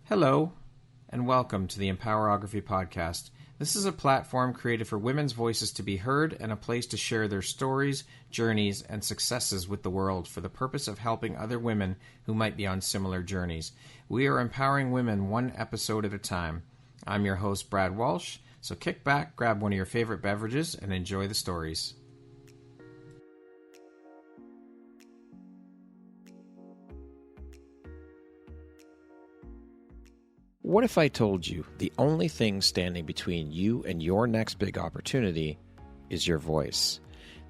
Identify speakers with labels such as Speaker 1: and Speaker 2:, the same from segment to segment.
Speaker 1: Hello, and welcome to the Empowerography Podcast. This is a platform created for women's voices to be heard and a place to share their stories, journeys, and successes with the world for the purpose of helping other women who might be on similar journeys. We are empowering women one episode at a time. I'm your host, Brad Walsh, so kick back, grab one of your favorite beverages, and enjoy the stories. What if I told you the only thing standing between you and your next big opportunity is your voice?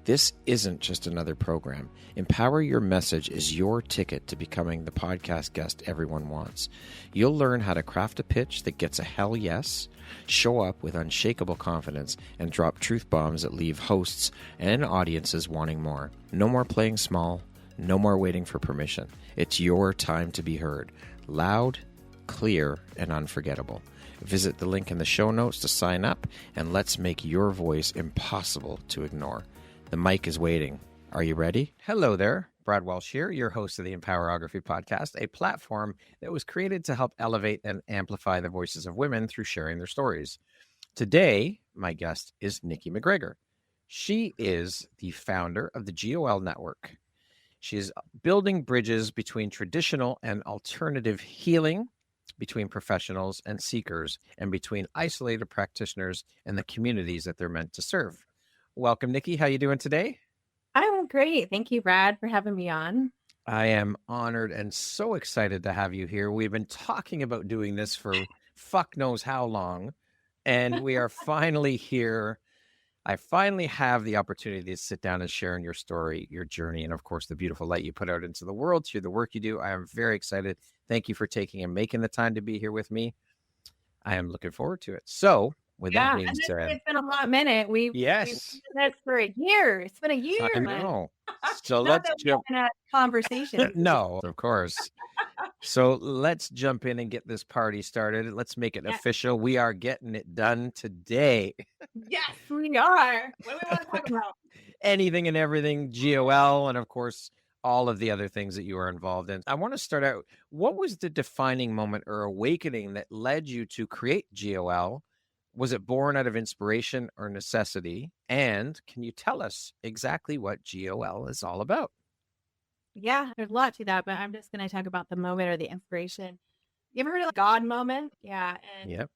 Speaker 1: This isn't just another program. Empower Your Message is your ticket to becoming the podcast guest everyone wants. You'll learn how to craft a pitch that gets a hell yes, show up with unshakable confidence, and drop truth bombs that leave hosts and audiences wanting more. No more playing small, no more waiting for permission. It's your time to be heard. Loud, clear, and unforgettable. Visit the link in the show notes to sign up, and let's make your voice impossible to ignore. The mic is waiting. Are you ready? Hello there. Brad Walsh here, your host of the Empowerography Podcast, a platform that was created to help elevate and amplify the voices of women through sharing their stories. Today, my guest is Nikki MacGregor. She is the founder of the GOL Network. She is building bridges between traditional and alternative healing, between professionals and seekers, and between isolated practitioners and the communities that they're meant to serve. Welcome, Nikki. How you doing today?
Speaker 2: I'm great. Thank you, Brad, for having me on.
Speaker 1: I am honored and so excited to have you here. We've been talking about doing this for fuck knows how long, and we are finally here. I finally have the opportunity to sit down and share in your story, your journey, and of course, the beautiful light you put out into the world through the work you do. I am very excited. Thank you for taking and making the time to be here with me. I am looking forward to it. So, with that being said,
Speaker 2: it's been a hot minute. We've been doing this for a year. It's been a year.
Speaker 1: I know. So
Speaker 2: let's jump in a conversation.
Speaker 1: No, of course. So let's jump in and get this party started. Let's make it official. We are getting it done today.
Speaker 2: Yes, we are. What do we want to talk about?
Speaker 1: Anything and everything, GOL, and of course, all of the other things that you are involved in. I want to start out, what was the defining moment or awakening that led you to create GOL? Was it born out of inspiration or necessity? And can you tell us exactly what GOL is all about?
Speaker 2: Yeah, there's a lot to that, but I'm just going to talk about the moment or the inspiration. You ever heard of God moment? Yeah. And
Speaker 1: yep.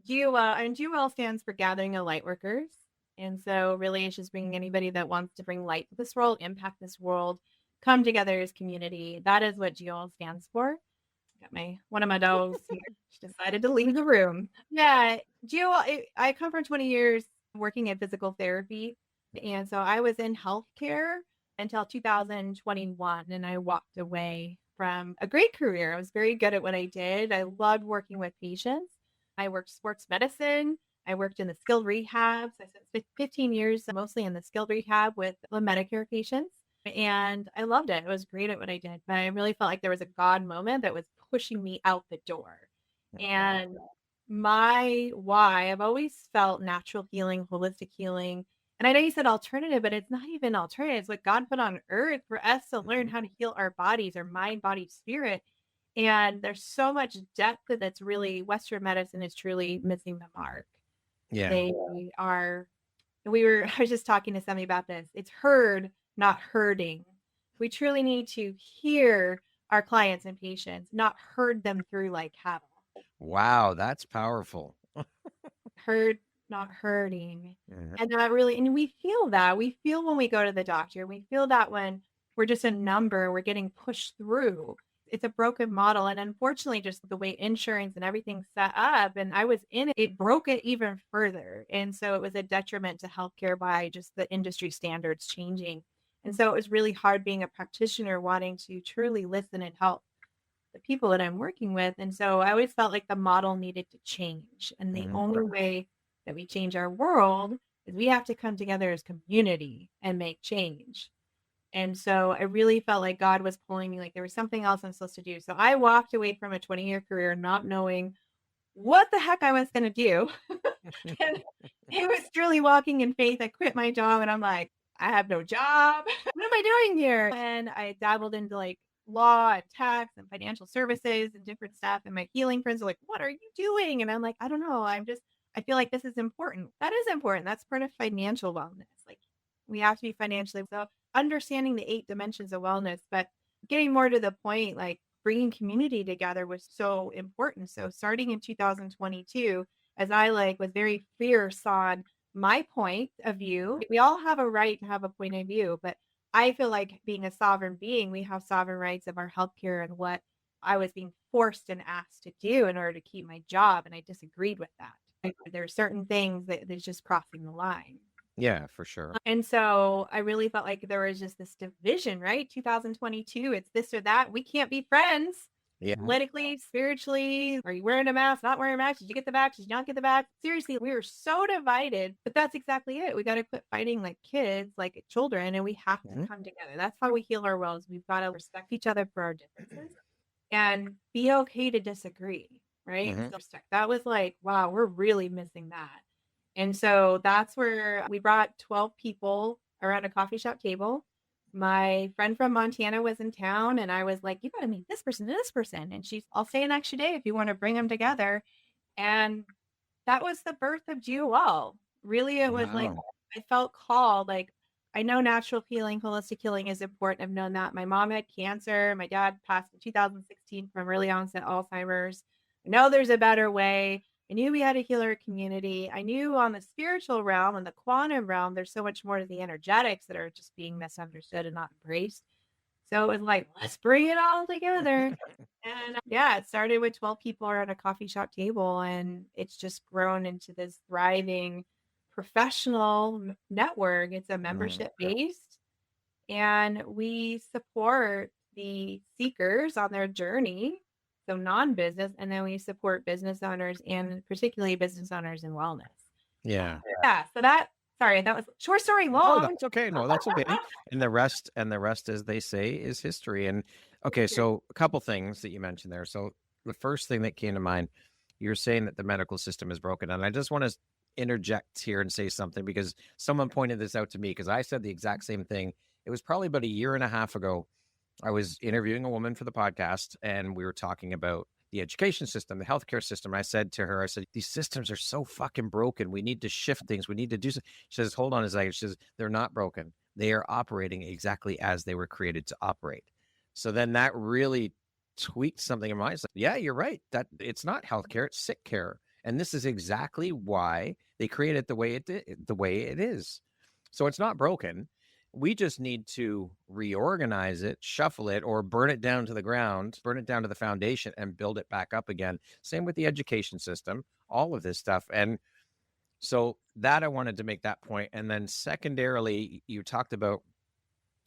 Speaker 2: GOL stands for Gathering of Lightworkers. And so really it's just bringing anybody that wants to bring light to this world, impact this world, come together as community. That is what GOL stands for. Got one of my dogs here. She decided to leave the room. Yeah, GOL, I come from 20 years working in physical therapy. And so I was in healthcare until 2021, and I walked away from a great career. I was very good at what I did. I loved working with patients. I worked sports medicine. I worked in the skilled rehabs. I spent 15 years mostly in the skilled rehab with the Medicare patients, and I loved it. I was great at what I did, but I really felt like there was a God moment that was pushing me out the door. And my why, I've always felt natural healing, holistic healing. And I know you said alternative, but it's not even alternative. It's what God put on earth for us to learn how to heal our bodies, our mind, body, spirit. And there's so much depth that's really Western medicine is truly missing the mark.
Speaker 1: Yeah.
Speaker 2: I was just talking to somebody about this. It's heard, not hurting. We truly need to hear our clients and patients, not herd them through like cattle.
Speaker 1: Wow, that's powerful.
Speaker 2: Heard, not hurting. And that really, and we feel that. We feel when we go to the doctor. We feel that when we're just a number, we're getting pushed through. It's a broken model. And unfortunately, just the way insurance and everything's set up, and I was in it, it broke it even further. And so it was a detriment to healthcare by just the industry standards changing. And so it was really hard being a practitioner wanting to truly listen and help the people that I'm working with. And so I always felt like the model needed to change. And the only way that we change our world is we have to come together as community and make change. And so I really felt like God was pulling me, like there was something else I'm supposed to do. So I walked away from a 20-year career not knowing what the heck I was going to do. And it was truly walking in faith. I quit my job and I'm like, I have no job. What am I doing here? And I dabbled into like law and tax and financial services and different stuff. And my healing friends are like, what are you doing? And I'm like, I don't know. I feel like this is important. That is important. That's part of financial wellness. Like we have to be financially so understanding the 8 dimensions of wellness, but getting more to the point, like bringing community together was so important. So starting in 2022, as I like was very fierce on my point of view, we all have a right to have a point of view, but I feel like being a sovereign being, we have sovereign rights of our healthcare and what I was being forced and asked to do in order to keep my job. And I disagreed with that. There are certain things that there's just crossing the line.
Speaker 1: Yeah, for sure.
Speaker 2: And so I really felt like there was just this division, right? 2022, it's this or that. We can't be friends.
Speaker 1: Yeah.
Speaker 2: Politically, spiritually, are you wearing a mask? Not wearing a mask? Did you get the vax? Did you not get the vax? Seriously, we were so divided, but that's exactly it. We got to quit fighting like kids, like children, and we have to come together. That's how we heal our worlds. We've got to respect each other for our differences and be okay to disagree, right? So that was like, wow, we're really missing that. And so that's where we brought 12 people around a coffee shop table. My friend from Montana was in town and I was like, you got to meet this person and this person. And she's, I'll stay an extra day if you want to bring them together. And that was the birth of GOL. Really, it was like, I felt called, like, I know natural healing, holistic healing is important. I've known that. My mom had cancer. My dad passed in 2016 from early onset Alzheimer's. I know there's a better way. I knew we had to heal our community. I knew on the spiritual realm and the quantum realm, there's so much more to the energetics that are just being misunderstood and not embraced. So it was like, let's bring it all together. And yeah, it started with 12 people around a coffee shop table, and it's just grown into this thriving professional network. It's a membership based, and we support the seekers on their journey. So non-business, and then we support business owners and particularly business owners in wellness.
Speaker 1: Yeah.
Speaker 2: Yeah. So sorry, that was short story long.
Speaker 1: No, that's okay. No, that's okay. And the rest, as they say, is history. And okay, so a couple things that you mentioned there. So the first thing that came to mind, you're saying that the medical system is broken. And I just want to interject here and say something because someone pointed this out to me because I said the exact same thing. It was probably about a year and a half ago. I was interviewing a woman for the podcast and we were talking about the education system, the healthcare system. I said to her, I said, these systems are so fucking broken. We need to shift things. We need to do something. She says, hold on a second. She says, they're not broken. They are operating exactly as they were created to operate. So then that really tweaked something in my mind. Yeah, you're right. That it's not healthcare, it's sick care. And this is exactly why they created the way it is. So it's not broken. We just need to reorganize it, shuffle it, or burn it down to the ground, burn it down to the foundation and build it back up again. Same with the education system, all of this stuff. And so that I wanted to make that point. And then secondarily, you talked about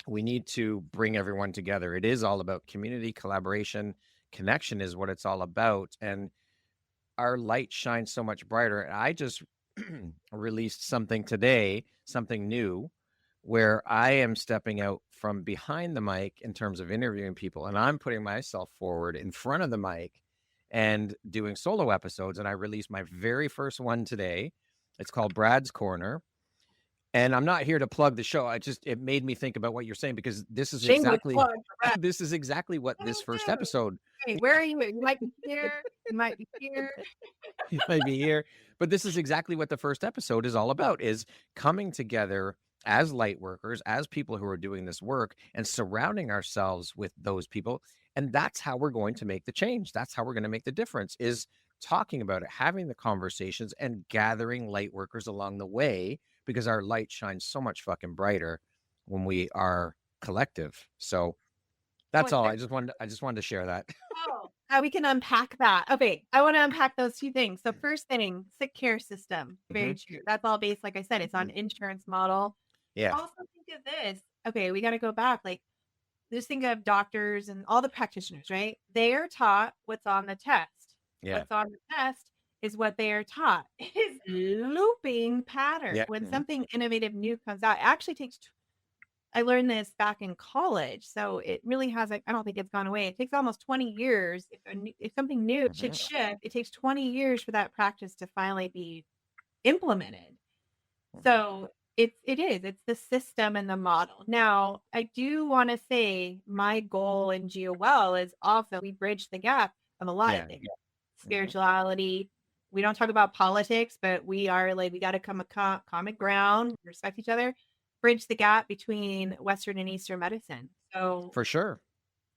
Speaker 1: we need to bring everyone together. It is all about community, collaboration, connection is what it's all about. And our light shines so much brighter. And I just released something today, something new, where I am stepping out from behind the mic in terms of interviewing people, and I'm putting myself forward in front of the mic and doing solo episodes. And I released my very first one today. It's called Brad's Corner. And I'm not here to plug the show. It made me think about what you're saying because this is exactly what this first episode.
Speaker 2: Hey, where are you? You might be here. You might be here.
Speaker 1: You might be here. But this is exactly what the first episode is all about, is coming together as light workers, as people who are doing this work and surrounding ourselves with those people. And that's how we're going to make the change. That's how we're going to make the difference, is talking about it, having the conversations and gathering light workers along the way, because our light shines so much fucking brighter when we are collective. So that's all. I just wanted to share that.
Speaker 2: How we can unpack that. Okay, I want to unpack those two things. So first thing, sick care system. Very true. That's all based, like I said, it's on insurance model.
Speaker 1: Yeah.
Speaker 2: Also think of this. Okay, we got to go back. Like, just think of doctors and all the practitioners, right? They are taught what's on the test. Yeah. What's on the test is what they are taught. It is looping pattern. Yeah. When something innovative new comes out, it actually takes. I learned this back in college, so it really has. I don't think it's gone away. It takes almost 20 years. If something new should shift, it takes 20 years for that practice to finally be implemented. So It's the system and the model. Now, I do want to say my goal in GeoWell is also we bridge the gap of a lot of
Speaker 1: Yeah.
Speaker 2: things.
Speaker 1: Hmm.
Speaker 2: Spirituality. We don't talk about politics, but we are like we got to come a common ground, respect each other, bridge the gap between Western and Eastern medicine. So
Speaker 1: For sure.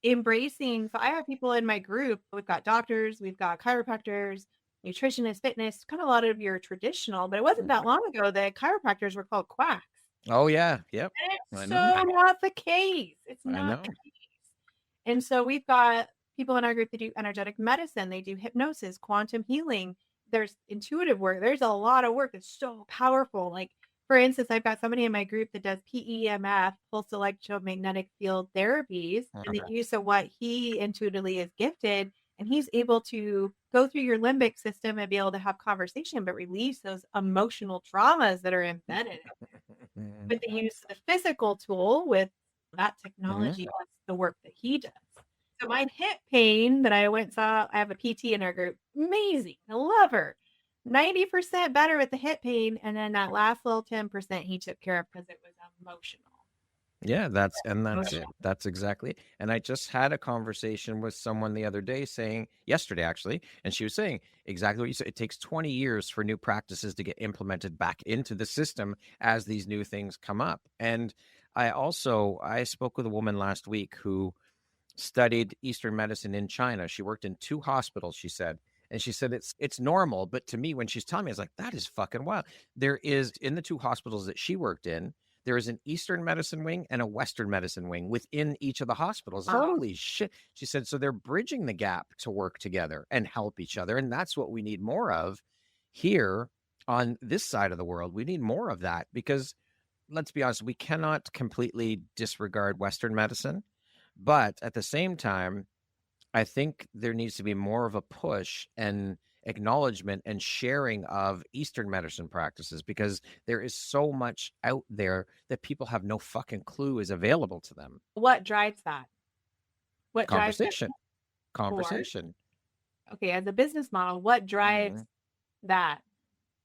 Speaker 2: embracing so I have people in my group, we've got doctors, we've got chiropractors, nutritionists, fitness, kind of a lot of your traditional, but it wasn't that long ago that chiropractors were called quacks.
Speaker 1: Oh yeah. Yep.
Speaker 2: And it's
Speaker 1: I know.
Speaker 2: so not the case. It's
Speaker 1: I
Speaker 2: not the
Speaker 1: know.
Speaker 2: case. And so we've got people in our group that do energetic medicine, they do hypnosis, quantum healing, there's intuitive work. There's a lot of work that's so powerful. Like, for instance, I've got somebody in my group that does PEMF, pulse electromagnetic field therapies, and the use of what he intuitively is gifted. And he's able to go through your limbic system and be able to have conversation, but release those emotional traumas that are embedded with the use of the physical tool with that
Speaker 1: Mhm.
Speaker 2: technology. That's the work that he does. So my hip pain that I went saw, I have a PT in our group. Amazing. I love her. 90% better with the hip pain. And then that last little 10% he took care of because it was emotional.
Speaker 1: Yeah, that's it.
Speaker 2: Emotional.
Speaker 1: That's exactly it. And I just had a conversation with someone the other day yesterday actually, and she was saying exactly what you said. It takes 20 years for new practices to get implemented back into the system as these new things come up. And I spoke with a woman last week who studied Eastern medicine in China. She worked in 2 hospitals, she said. And she said it's normal, but to me, when she's telling me, it's like, that is fucking wild. There is in the 2 hospitals that she worked in, there is an Eastern medicine wing and a Western medicine wing within each of the hospitals.
Speaker 2: Wow.
Speaker 1: Holy shit. She said, so they're bridging the gap to work together and help each other. And that's what we need more of here on this side of the world. We need more of that because let's be honest, we cannot completely disregard Western medicine. But at the same time, I think there needs to be more of a push and acknowledgement and sharing of Eastern medicine practices because there is so much out there that people have no fucking clue is available to them.
Speaker 2: What drives that? What drives that
Speaker 1: Conversation,
Speaker 2: for?
Speaker 1: conversation.
Speaker 2: Okay, as a business model, what drives
Speaker 1: Mhm.
Speaker 2: that?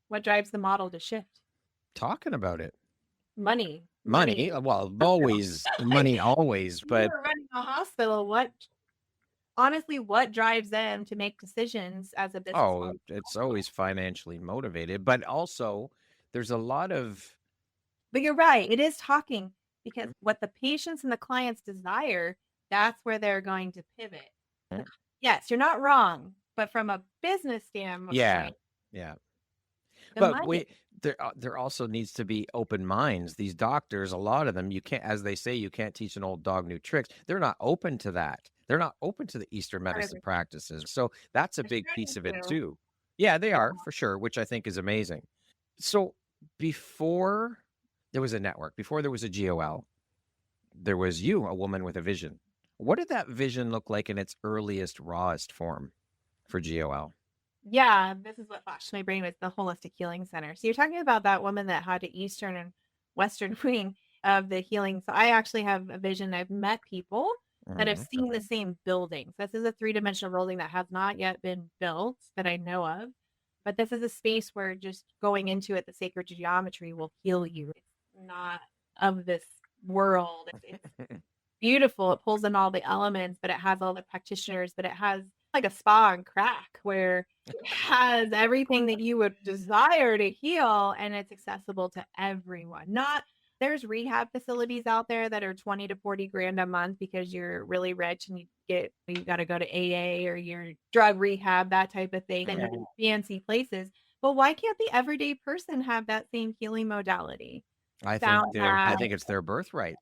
Speaker 2: What drives the model to shift?
Speaker 1: Talking about it.
Speaker 2: Money.
Speaker 1: Money,
Speaker 2: Money.
Speaker 1: well, always
Speaker 2: Like,
Speaker 1: money, always,
Speaker 2: you
Speaker 1: but
Speaker 2: are running a hospital. What honestly, what drives them to make decisions as a business
Speaker 1: oh,
Speaker 2: model?
Speaker 1: it's always financially motivated. But also, there's a lot of
Speaker 2: But you're right, it is talking because what the patients and the clients desire, that's where they're going to pivot. Yes, you're not wrong, but from a business
Speaker 1: yeah,
Speaker 2: standpoint,
Speaker 1: yeah.
Speaker 2: the
Speaker 1: But
Speaker 2: money.
Speaker 1: there also needs to be open minds. These doctors, a lot of them, you can't, as they say, you can't teach an old dog new tricks. They're not open to that. They're not open to the Eastern
Speaker 2: Part of
Speaker 1: medicine
Speaker 2: it.
Speaker 1: practices. So that's a
Speaker 2: They're
Speaker 1: big piece
Speaker 2: starting
Speaker 1: of it
Speaker 2: to.
Speaker 1: too. Yeah, they are for sure, which I think is amazing. So before there was a network, before there was a GOL, there was you, a woman with a vision. What did that vision look like in its earliest, rawest form for GOL?
Speaker 2: Yeah, this is what flashed my brain with the holistic healing center. So you're talking about that woman that had the Eastern and Western wing of the healing. So I actually have a vision. I've met people that have
Speaker 1: Mhm.
Speaker 2: seen the same buildings. This is a three-dimensional building that has not yet been built that I know of. But this is a space where just going into it, the sacred geometry will heal you. It's not of this world. It's beautiful. It pulls in all the elements, but it has all the practitioners, but it has like a spa and crack where it has everything that you would desire to heal and it's accessible to everyone. Not there's rehab facilities out there that are 20 to 40 grand a month because you're really rich and you got to go to AA or your drug rehab, that type of thing, and fancy places. But why can't the everyday person have that same healing modality? Sound
Speaker 1: I
Speaker 2: bath,
Speaker 1: think it's their birthright.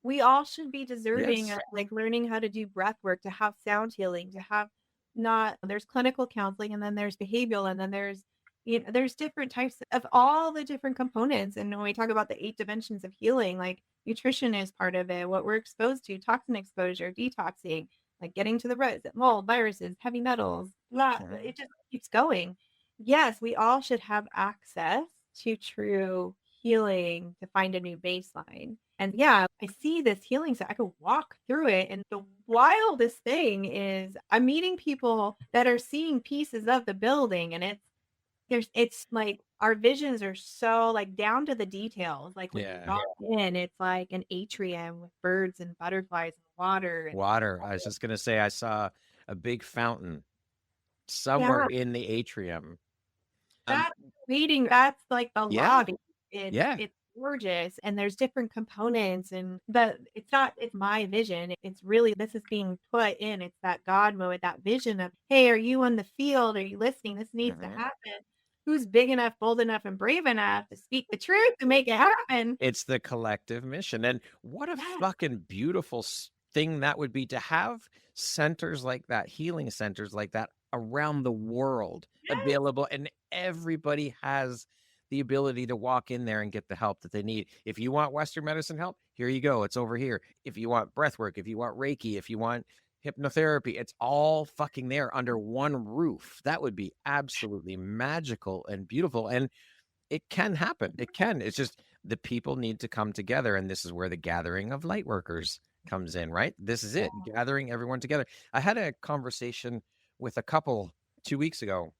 Speaker 2: we all should be deserving
Speaker 1: Yes.
Speaker 2: of like learning how to do breath work, to have sound healing, to have not there's clinical counseling and then there's behavioral and then there's there's different types of all the different components. And when we talk about the 8 dimensions of healing, like nutrition is part of it, what we're exposed to, toxin exposure, detoxing, like getting to the roots, mold, viruses, heavy metals, blah,
Speaker 1: Mhm.
Speaker 2: it just keeps going. Yes, we all should have access to true healing to find a new baseline. And yeah, I see this healing so I could walk through it. And the wildest thing is I'm meeting people that are seeing pieces of the building and it's like our visions are so like down to the details. Like when you
Speaker 1: Yeah.
Speaker 2: walk in, it's like an atrium with birds and butterflies and water. And
Speaker 1: Water. I was just going to say, I saw a big fountain somewhere
Speaker 2: yeah,
Speaker 1: in the atrium. Um,
Speaker 2: that's waiting. That's like the
Speaker 1: yeah.
Speaker 2: lobby.
Speaker 1: Yeah.
Speaker 2: It's gorgeous, and there's different components, and the it's not it's my vision. It's really this is being put in. It's that God mode, that vision of, hey, are you on the field? Are you listening? This needs to
Speaker 1: Mhm.
Speaker 2: happen. Who's big enough, bold enough, and brave enough to speak the truth to make it happen?
Speaker 1: It's the collective mission. And what a
Speaker 2: Yeah.
Speaker 1: fucking beautiful thing that would be to have centers like that, healing centers like that around the world
Speaker 2: Yes.
Speaker 1: available. And everybody has the ability to walk in there and get the help that they need. If you want Western medicine help, here you go. It's over here. If you want breath work, if you want Reiki, if you want hypnotherapy, it's all fucking there under one roof. That would be absolutely magical and beautiful. And it can happen. It can. It's just the people need to come together. And this is where the gathering of light workers comes in, right? This is it, gathering everyone together. I had a conversation with a couple 2 weeks ago,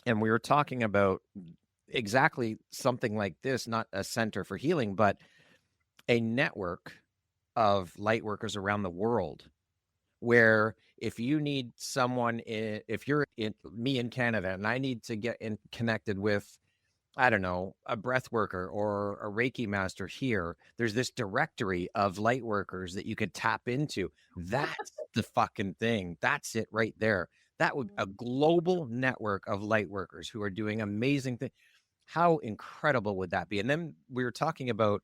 Speaker 1: and we were talking about exactly something like this, not a center for healing, but a network of light workers around the world. Where if you need someone, if you're in me in Canada and I need to get in connected with, I don't know, a breath worker or a Reiki master here, there's this directory of light workers that you could tap into. That's the fucking thing. That's it right there. That would a global network of light workers who are doing amazing things. How incredible would that be? And then we were talking about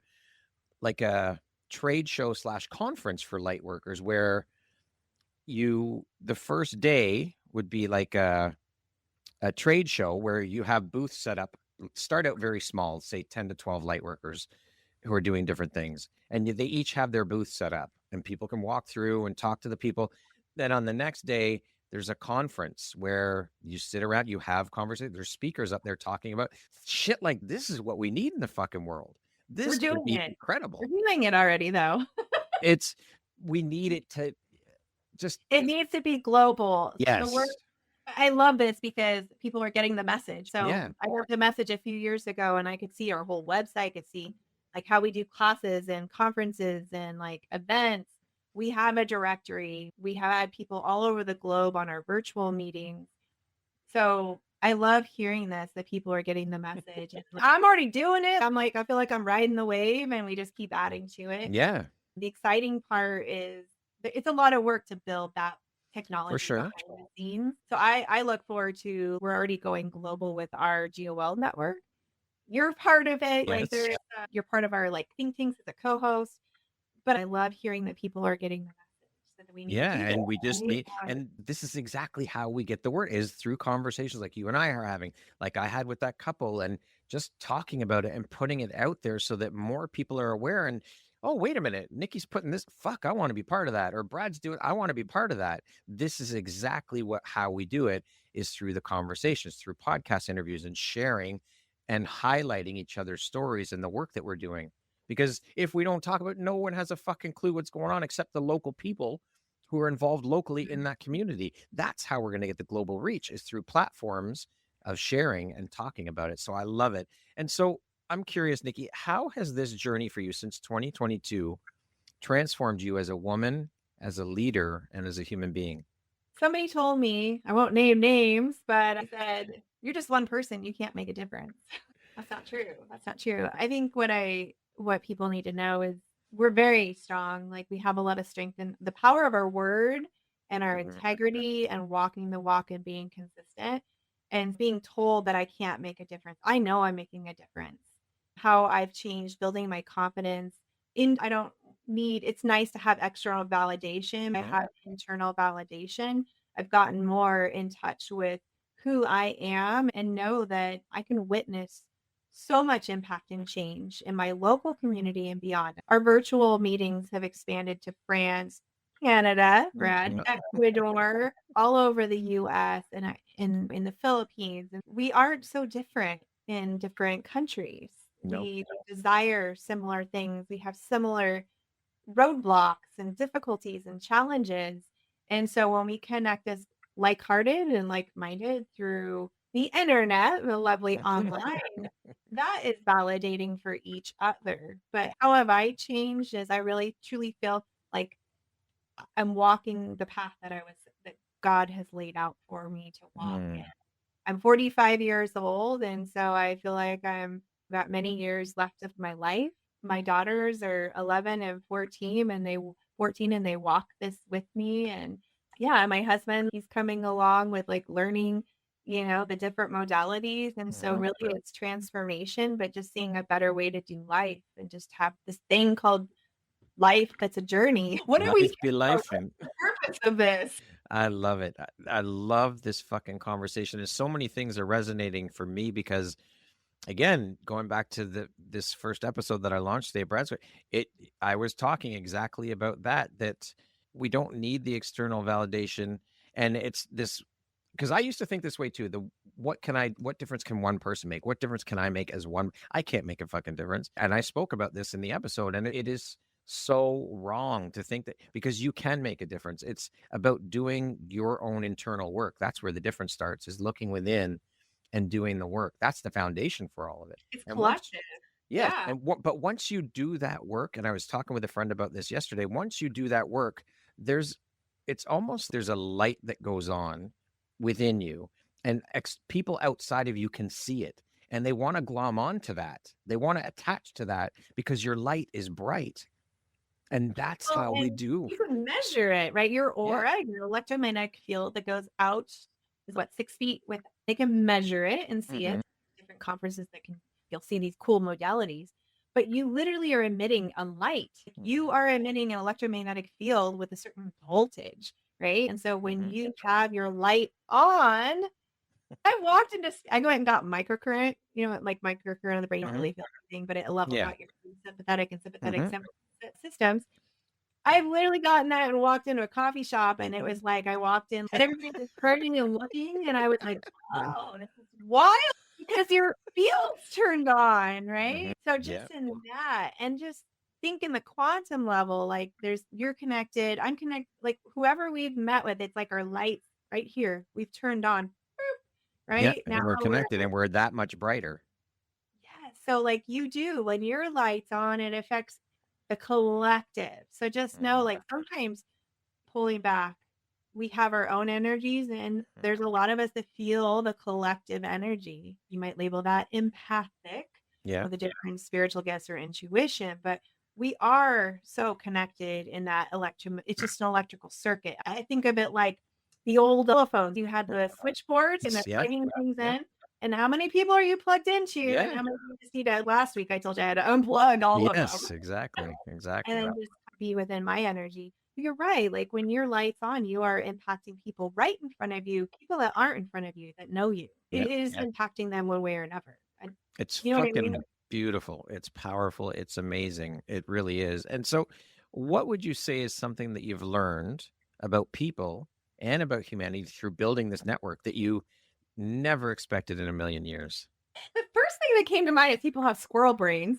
Speaker 1: like a trade show slash conference for light workers where the first day would be like a trade show where you have booths set up, start out very small, say 10 to 12 light workers who are doing different things. And they each have their booth set up and people can walk through and talk to the people. Then on the next day, there's a conference where you sit around, you have conversations. There's speakers up there talking about shit like this is what we need in the fucking world.
Speaker 2: We're
Speaker 1: This would
Speaker 2: doing
Speaker 1: be
Speaker 2: it. We're
Speaker 1: incredible.
Speaker 2: doing it already, though.
Speaker 1: It's, we need it to just,
Speaker 2: It needs to be global. The word
Speaker 1: yes.
Speaker 2: I love this because people are getting the message. So
Speaker 1: Yeah.
Speaker 2: I got the message a few years ago and I could see our whole website, could see like how we do classes and conferences and like events. We have a directory. We have had people all over the globe on our virtual meetings. So I love hearing this that people are getting the message. And I'm already doing it. I'm like, I feel like I'm riding the wave and we just keep adding to it.
Speaker 1: Yeah,
Speaker 2: The exciting part is it's a lot of work to build that
Speaker 1: for
Speaker 2: technology
Speaker 1: sure.
Speaker 2: behind the scenes. So I look forward to we're already going global with our GOL network. You're part of it. Like
Speaker 1: Yes.
Speaker 2: you're part of our like think tanks as a co-host. But I love hearing that people are getting the message so that we need to
Speaker 1: Yeah,
Speaker 2: do this.
Speaker 1: and we just
Speaker 2: Right?
Speaker 1: need, and this is exactly how we get the word is through conversations like you and I are having, like I had with that couple, and just talking about it and putting it out there so that more people are aware. And oh, wait a minute, Nikki's putting this, fuck, I want to be part of that, or Brad's doing, I want to be part of that. This is exactly how we do it, is through the conversations, through podcast interviews and sharing and highlighting each other's stories and the work that we're doing. Because if we don't talk about it, no one has a fucking clue what's going on except the local people who are involved locally in that community. That's how we're going to get the global reach, is through platforms of sharing and talking about it. So I love it. And so I'm curious, Nikki, how has this journey for you since 2022 transformed you as a woman, as a leader, and as a human being?
Speaker 2: Somebody told me, I won't name names, but I said, you're just one person. You can't make a difference. That's not true. That's not true. I think what people need to know is we're very strong. Like we have a lot of strength in the power of our word and our
Speaker 1: Mhm.
Speaker 2: integrity and walking the walk and being consistent and being told that I can't make a difference. I know I'm making a difference. How I've changed, building my confidence in I don't need it's nice to have external validation. I
Speaker 1: Mhm.
Speaker 2: have internal validation. I've gotten more in touch with who I am and know that I can witness so much impact and change in my local community and beyond. Our virtual meetings have expanded to France, Canada, Brad,
Speaker 1: Mhm.
Speaker 2: Ecuador, all over the US and in the Philippines. And we aren't so different in different countries.
Speaker 1: No.
Speaker 2: We desire similar things. We have similar roadblocks and difficulties and challenges. And so when we connect as like-hearted and like-minded through the internet, the lovely online, that is validating for each other. But how have I changed is I really truly feel like I'm walking the path that God has laid out for me to walk in. I'm 45 years old, and so I feel like I'm got many years left of my life. My daughters are 11 and 14, and they walk this with me. And yeah, my husband, he's coming along with like learning, the different modalities. And so really it's transformation, but just seeing a better way to do life and just have this thing called life that's a journey. What are we
Speaker 1: Life be life.
Speaker 2: What's the purpose of this?
Speaker 1: I love it. I love this fucking conversation. There's so many things are resonating for me because, again, going back to this first episode that I launched today, Brunswick, I was talking exactly about that we don't need the external validation, and it's this because I used to think this way too. What difference can one person make? What difference can I make as one? I can't make a fucking difference. And I spoke about this in the episode, and it is so wrong to think that because you can make a difference. It's about doing your own internal work. That's where the difference starts, is looking within and doing the work. That's the foundation for all of it.
Speaker 2: It's
Speaker 1: And
Speaker 2: collective.
Speaker 1: yeah. But once you do that work, and I was talking with a friend about this yesterday, once you do that work, there's a light that goes on within you, and people outside of you can see it, and they want to glom onto that. They want to attach to that because your light is bright. And that's how we do.
Speaker 2: You can measure it, right? Your aura, your electromagnetic field that goes out is 6 feet with. They can measure it and see it. Different conferences you'll see these cool modalities, but you literally are emitting a light. You are emitting an electromagnetic field with a certain voltage, right? And so when you have your light on, I went and got microcurrent, like microcurrent of the brain, don't really feel anything, but it levels out your sympathetic systems. I've literally gotten that and walked into a coffee shop, and it was like I walked in and everybody was turning and looking, and I was like, oh, this is wild because your field's turned on, right? So just in that, and just think in the quantum level, like you're connected, I'm connected, like whoever we've met with, it's like our lights right here, we've turned on, right?
Speaker 1: And we're connected, and we're that much brighter.
Speaker 2: Yeah. So like you do, when your light's on, it affects the collective. So just know, like sometimes pulling back, we have our own energies, and there's a lot of us that feel the collective energy. You might label that empathic, with a different spiritual gifts or intuition, but we are so connected in that it's just an electrical circuit. I think of it like the old telephones. You had the switchboards and they're plugging things in. And how many people are you plugged into? And how many people just need to, last week I told you I had to unplug all of them.
Speaker 1: Yes, exactly.
Speaker 2: And then just be within my energy. You're right. Like when your light's on, you are impacting people right in front of you, people that aren't in front of you, that know you. It is impacting them one way or another.
Speaker 1: It's fucking beautiful. It's powerful. It's amazing. It really is. And so what would you say is something that you've learned about people and about humanity through building this network that you never expected in a million years?
Speaker 2: The first thing that came to mind is people have squirrel brains.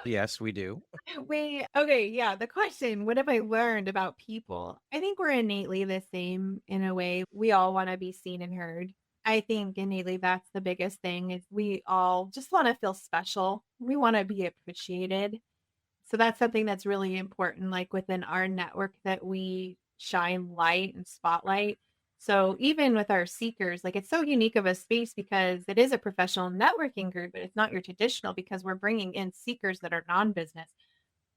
Speaker 1: Yes, we do.
Speaker 2: The question, what have I learned about people? I think we're innately the same in a way. We all want to be seen and heard. I think innately that's the biggest thing, is we all just want to feel special. We want to be appreciated. So that's something that's really important, like within our network, that we shine light and spotlight. So even with our seekers, like it's so unique of a space because it is a professional networking group, but it's not your traditional, because we're bringing in seekers that are non-business,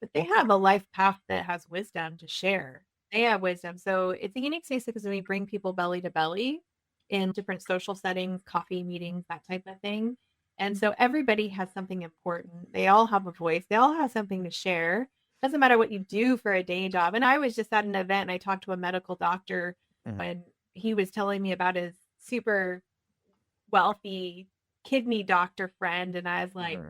Speaker 2: but they have a life path that has wisdom to share. They have wisdom. So it's a unique space because we bring people belly to belly in different social settings, coffee meetings, that type of thing. And so everybody has something important. They all have a voice. They all have something to share. Doesn't matter what you do for a day job. And I was just at an event and I talked to a medical doctor and he was telling me about his super wealthy kidney doctor friend. And I was like,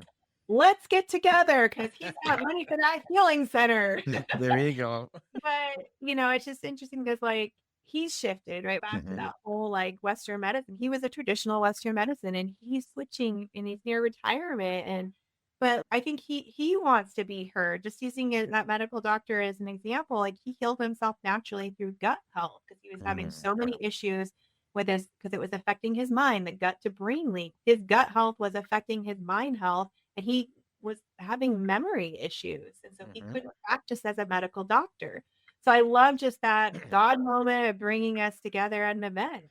Speaker 2: let's get together because he's got money for that healing center.
Speaker 1: There you go.
Speaker 2: But, it's just interesting because like he's shifted right back to that whole like Western medicine. He was a traditional Western medicine and he's switching and he's near retirement. But I think he wants to be heard. Just using that medical doctor as an example, like he healed himself naturally through gut health because he was having so many issues with this because it was affecting his mind, the gut to brain leak. His gut health was affecting his mind health, and he was having memory issues. And so he couldn't practice as a medical doctor. So I love just that God moment of bringing us together at an event.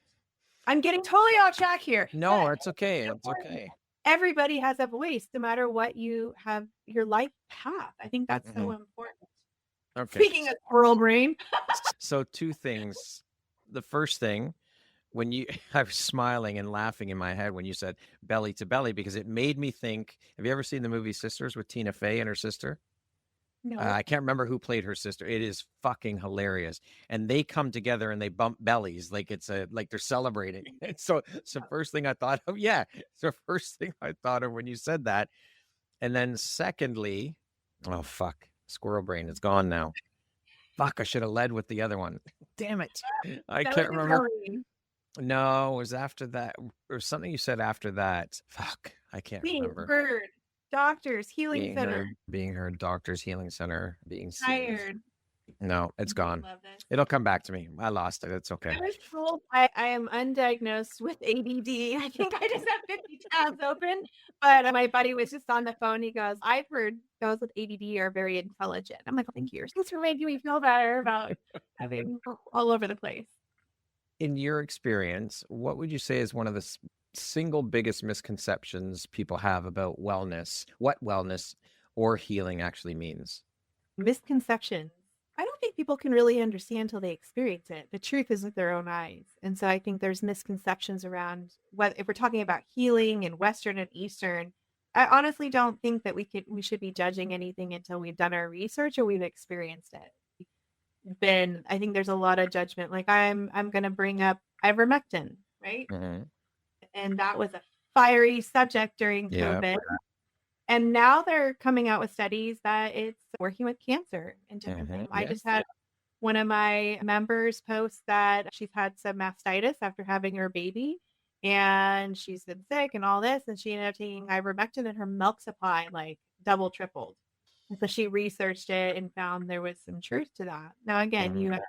Speaker 2: I'm getting totally off track here.
Speaker 1: No,
Speaker 2: But
Speaker 1: it's okay. It's okay.
Speaker 2: everybody has a voice, no matter what you have your life path. I think that's so important.
Speaker 1: Okay.
Speaker 2: Speaking of squirrel brain.
Speaker 1: So two things. The first thing, when you, I was smiling and laughing in my head when you said belly to belly, because it made me think, have you ever seen the movie Sisters with Tina Fey and her sister?
Speaker 2: No.
Speaker 1: I can't remember who played her sister. It is fucking hilarious. And they come together and they bump bellies like it's like they're celebrating. And so first thing I thought of, yeah. So first thing I thought of when you said that. And then secondly, oh fuck, squirrel brain is gone now. Fuck, I should have led with the other one. Damn it. I can't remember. No, it was after that, or something you said after that. Fuck, I can't remember.
Speaker 2: Bird, Doctors Healing Center.
Speaker 1: Being heard, Doctors Healing Center, being
Speaker 2: tired.
Speaker 1: No, it's gone. It'll come back to me. I lost it. It's okay.
Speaker 2: I was told I am undiagnosed with ADD. I think I just have 50 tabs open. But my buddy was just on the phone. He goes, I've heard those with ADD are very intelligent. I'm like, oh, thank you. Thanks for making me feel better about having all over the place.
Speaker 1: In your experience, what would you say is one of the single biggest misconceptions people have about wellness, what wellness or healing actually means?
Speaker 2: Misconceptions. I don't think people can really understand until they experience it. The truth is with their own eyes. And so I think there's misconceptions around what, if we're talking about healing in Western and Eastern, I honestly don't think that we should be judging anything until we've done our research or we've experienced it. I think there's a lot of judgment. Like I'm going to bring up ivermectin, right?
Speaker 1: Mm-hmm.
Speaker 2: And that was a fiery subject during COVID. And now they're coming out with studies that it's working with cancer and different things. I just had one of my members post that she's had some mastitis after having her baby, and she's been sick and all this, and she ended up taking ivermectin, and her milk supply like double tripled. And so she researched it and found there was some truth to that. Now, again,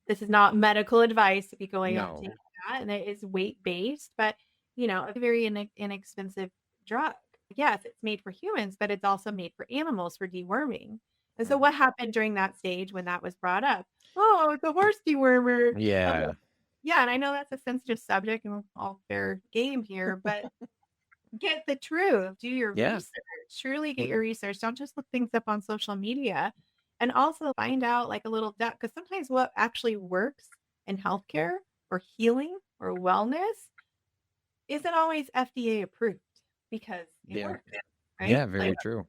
Speaker 2: this is not medical advice to be going out taking that, and it is weight-based, but, a very inexpensive drug. Yes, it's made for humans, but it's also made for animals for deworming. And so what happened during that stage when that was brought up? Oh, it's a horse dewormer.
Speaker 1: Yeah.
Speaker 2: Yeah, and I know that's a sensitive subject and all fair game here, but get the truth. Do your research. Truly get your research. Don't just look things up on social media. And also find out like a little depth, because sometimes what actually works in healthcare or healing or wellness isn't always FDA approved because it works. Right?
Speaker 1: Yeah, very true.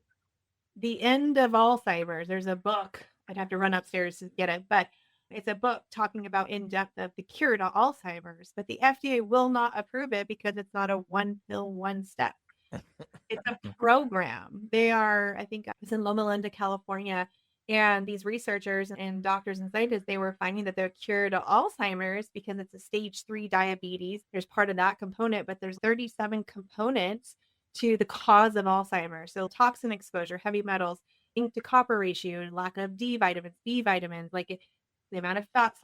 Speaker 2: The End of Alzheimer's. There's a book. I'd have to run upstairs to get it, but it's a book talking about in depth of the cure to Alzheimer's. But the FDA will not approve it because it's not a one pill, one step. It's a program. They are, I think, it's in Loma Linda, California. And these researchers and doctors and scientists, they were finding that the cure to Alzheimer's, because it's a stage 3 diabetes, there's part of that component, but there's 37 components to the cause of Alzheimer's. So toxin exposure, heavy metals, zinc to copper ratio, lack of D vitamins, B vitamins, like the amount of fats,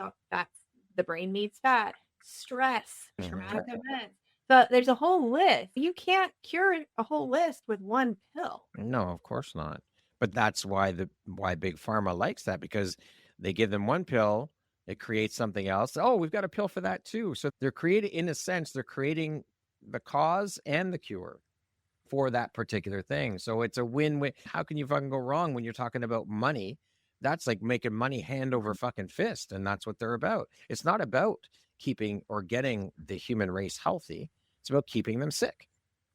Speaker 2: the brain needs fat, stress, traumatic events. So there's a whole list. You can't cure a whole list with one pill.
Speaker 1: No, of course not. But that's why Big Pharma likes that, because they give them one pill, it creates something else. Oh, we've got a pill for that too. So they're creating the cause and the cure for that particular thing. So it's a win-win. How can you fucking go wrong when you're talking about money? That's like making money hand over fucking fist. And that's what they're about. It's not about keeping or getting the human race healthy. It's about keeping them sick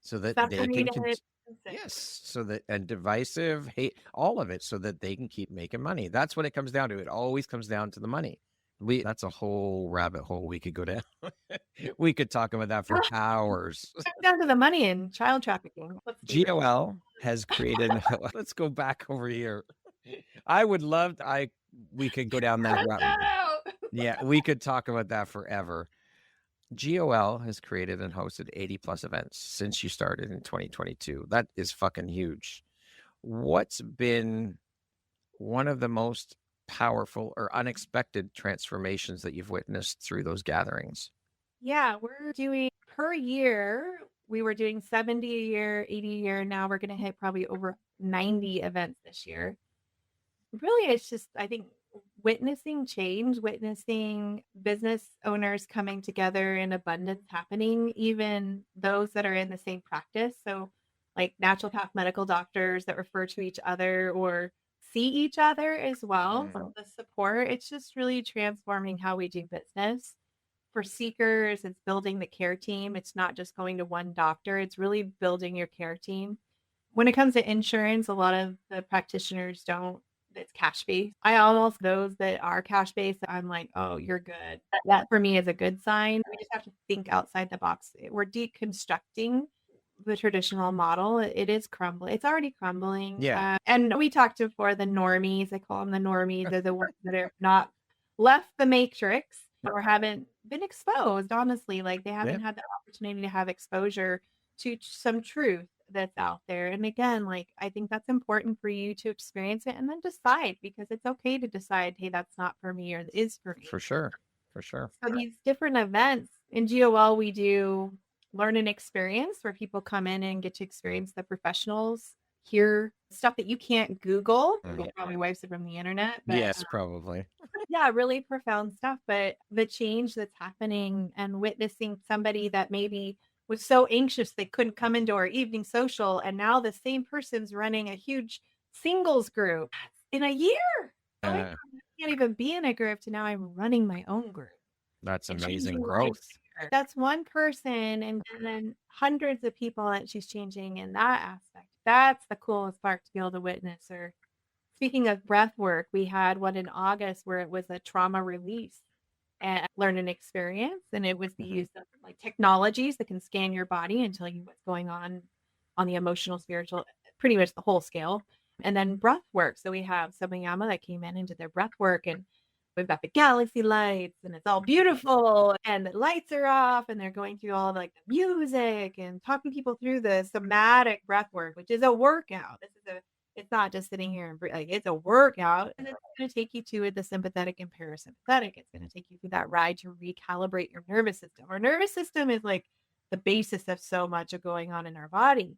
Speaker 1: so that they can... Yes, so that, and divisive, hate, all of it, so that they can keep making money. That's what it comes down to. It always comes down to the money. That's a whole rabbit hole we could go down. We could talk about that for hours.
Speaker 2: Down to the money and child trafficking.
Speaker 1: GOL has created. Let's go back over here. I would love. We could go down that route. Yeah, we could talk about that forever. GOL has created and hosted 80 plus events since you started in 2022. That is fucking huge. What's been one of the most powerful or unexpected transformations that you've witnessed through those gatherings?
Speaker 2: Yeah, we're doing per year, we were doing 70 a year, 80 a year. Now we're going to hit probably over 90 events this year. Really, it's just, I think, witnessing change, witnessing business owners coming together in abundance happening, even those that are in the same practice. So, like naturopath medical doctors that refer to each other or see each other as well. So the support, it's just really transforming how we do business. For seekers, it's building the care team. It's not just going to one doctor, it's really building your care team. When it comes to insurance, a lot of the practitioners don't, it's cash based. I almost, those that are cash based, I'm like, oh, you're good. That for me is a good sign. We just have to think outside the box. We're deconstructing the traditional model. It is crumbling. It's already crumbling.
Speaker 1: Yeah.
Speaker 2: And we talked before the normies. I call them the normies. They're the ones that are not left the matrix or haven't been exposed, honestly. Like they haven't had the opportunity to have exposure to some truth that's out there. And again, like I think that's important for you to experience it and then decide, because it's okay to decide, hey, that's not for me or it is for me.
Speaker 1: For sure. For sure.
Speaker 2: So these different events in GOL, we do learn and experience where people come in and get to experience the professionals, hear stuff that you can't Google. Google probably wipes it from the internet. But,
Speaker 1: Yes, probably.
Speaker 2: yeah, really profound stuff. But the change that's happening and witnessing somebody that maybe was so anxious they couldn't come into our evening social, and now the same person's running a huge singles group in a year. Oh my God, I can't even be in a group to now I'm running my own group.
Speaker 1: That's
Speaker 2: And
Speaker 1: amazing
Speaker 2: changing
Speaker 1: growth.
Speaker 2: lives. That's one person, and then hundreds of people that she's changing in that aspect. That's the coolest part to be able to witness. Or speaking of breath work, we had one in August where it was a trauma release and learn an experience. And it was the use of like technologies that can scan your body and tell you what's going on the emotional, spiritual, pretty much the whole scale. And then breath work. So we have Samayama that came in and did their breath work, and we've got the galaxy lights and it's all beautiful and the lights are off and they're going through all like the music and talking people through the somatic breath work, which is a workout. It's not just sitting here and like it's a workout, and it's going to take you to the sympathetic and parasympathetic. It's going to take you through that ride to recalibrate your nervous system. Our nervous system is like the basis of so much of going on in our body.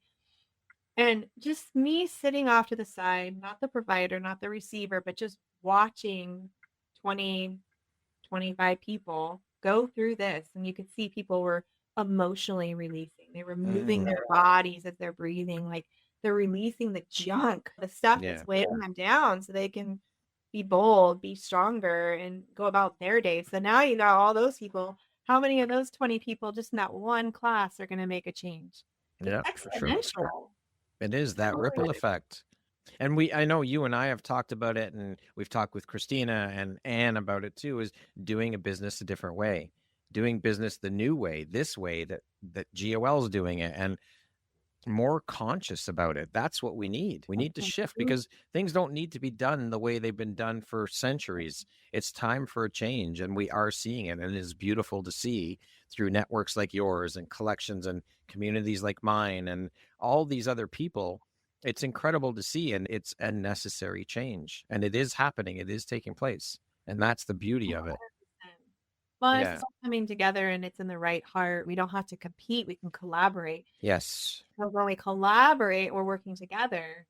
Speaker 2: And just me sitting off to the side, not the provider, not the receiver, but just watching 20, 25 people go through this. And you could see people were emotionally releasing. They were moving their bodies as they're breathing, like they're releasing the junk, the stuff that's weighing them down so they can be bold, be stronger, and go about their day. So now you got all those people. How many of those 20 people just in that one class are going to make a change?
Speaker 1: Yeah,
Speaker 2: It's
Speaker 1: for sure.
Speaker 2: exponential.
Speaker 1: It is that ripple effect. And I know you and I have talked about it, and we've talked with Christina and Anne about it too, is doing a business a different way, doing business the new way, this way that GOL is doing it, and more conscious about it. That's what we need. We need to shift because things don't need to be done the way they've been done for centuries. It's time for a change, and we are seeing it. And it is beautiful to see through networks like yours and collections and communities like mine and all these other people. It's incredible to see, and it's a necessary change, and it is happening. It is taking place, and that's the beauty of it.
Speaker 2: Well, it's all coming together and it's in the right heart. We don't have to compete. We can collaborate.
Speaker 1: Yes.
Speaker 2: So when we collaborate, we're working together.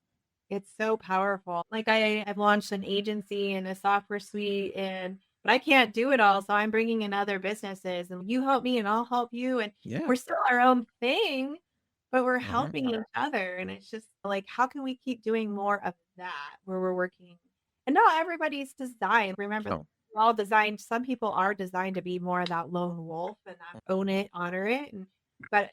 Speaker 2: It's so powerful. Like I've launched an agency and a software suite, but I can't do it all. So I'm bringing in other businesses, and you help me and I'll help you. And we're still our own thing, but we're helping each other. And it's just like, how can we keep doing more of that where we're working? And not everybody's designed. Remember, we're all designed. Some people are designed to be more of that lone wolf and own it, honor it. But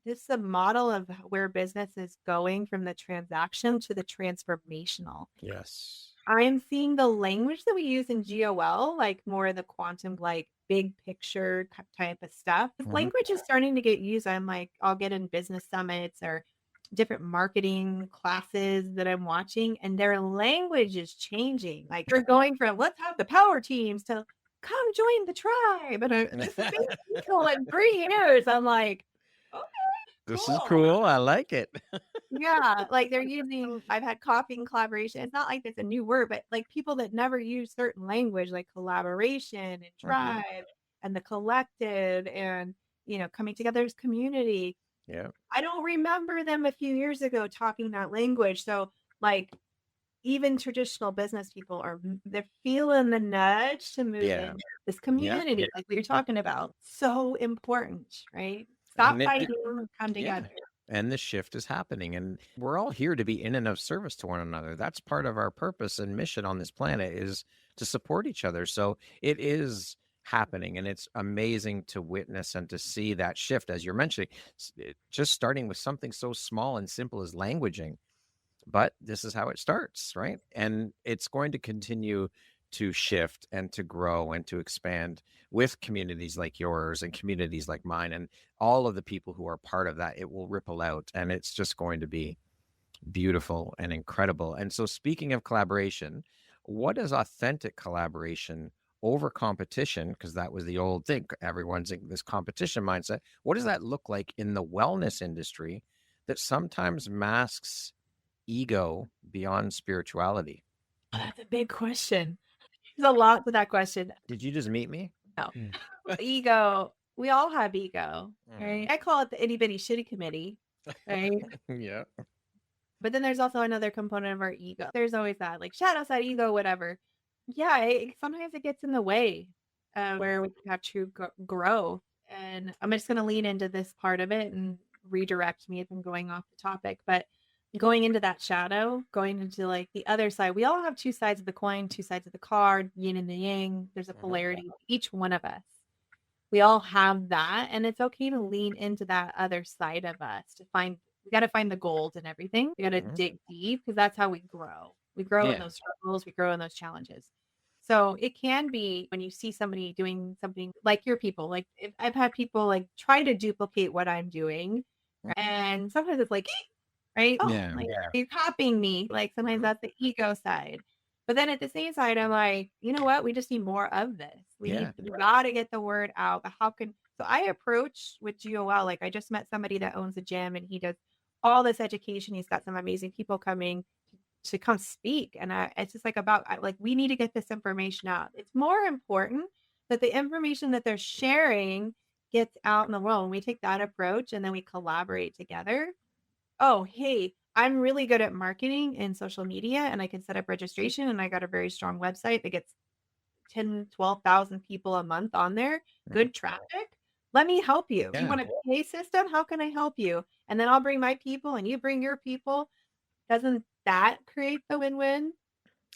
Speaker 2: this is a model of where business is going, from the transaction to the transformational.
Speaker 1: Yes.
Speaker 2: I am seeing the language that we use in GOL, like more of the quantum, like big picture type of stuff. This language is starting to get used. I'm like, I'll get in business summits or different marketing classes that I'm watching, and their language is changing. Like we're going from let's have the power teams to come join the tribe. And this is cool in 3 years. I'm like, okay.
Speaker 1: This is cool. I like it.
Speaker 2: Yeah, like they're using, I've had copying collaboration. It's not like it's a new word, but like people that never use certain language like collaboration and tribe. and the collective and, coming together as community.
Speaker 1: Yeah.
Speaker 2: I don't remember them a few years ago talking that language. So like even traditional business people they're feeling the nudge to move
Speaker 1: Yeah.
Speaker 2: in this community, like we were talking about. So important, right? Stop
Speaker 1: And
Speaker 2: fighting, come
Speaker 1: yeah.
Speaker 2: together.
Speaker 1: And the shift is happening. And we're all here to be in and of service to one another. That's part of our purpose and mission on this planet, is to support each other. So it is happening, and it's amazing to witness and to see that shift, as you're mentioning, just starting with something so small and simple as languaging. But this is how it starts, right? And it's going to continue to shift and to grow and to expand with communities like yours and communities like mine and all of the people who are part of that. It will ripple out, and it's just going to be beautiful and incredible. And so, speaking of collaboration, what is authentic collaboration over competition? Because that was the old thing. Everyone's in this competition mindset. What does that look like in the wellness industry that sometimes masks ego beyond spirituality?
Speaker 2: Oh, that's a big question. There's a lot to that question.
Speaker 1: Did you just meet me?
Speaker 2: No. Ego. We all have ego, right? I call it the itty bitty shitty committee, right?
Speaker 1: Yeah.
Speaker 2: But then there's also another component of our ego. There's always that, like, shadow side ego, whatever. Yeah, sometimes it gets in the way of where we can have true growth. And I'm just going to lean into this part of it and redirect me if I'm going off the topic. But going into that shadow, going into like the other side, we all have two sides of the coin, two sides of the card, yin and the yang. There's a polarity to each one of us. We all have that. And it's okay to lean into that other side of us to find. We got to find the gold in everything. We got to dig deep, because that's how we grow. We grow in those struggles. We grow in those challenges. So it can be when you see somebody doing something like your people, like if I've had people like try to duplicate what I'm doing. And sometimes it's like, right? Oh,
Speaker 1: Yeah.
Speaker 2: like, you're copying me. Like sometimes that's the ego side. But then at the same side, I'm like, you know what? We just need more of this. We got to get the word out. But so I approach with GOL, like I just met somebody that owns a gym and he does all this education. He's got some amazing people coming to come speak. And it's just like we need to get this information out. It's more important that the information that they're sharing gets out in the world. And we take that approach and then we collaborate together. Oh, hey, I'm really good at marketing and social media, and I can set up registration, and I got a very strong website that gets 10, 12,000 people a month on there. Good traffic. Let me help you. You want a pay system? How can I help you? And then I'll bring my people and you bring your people. Doesn't that create the win-win?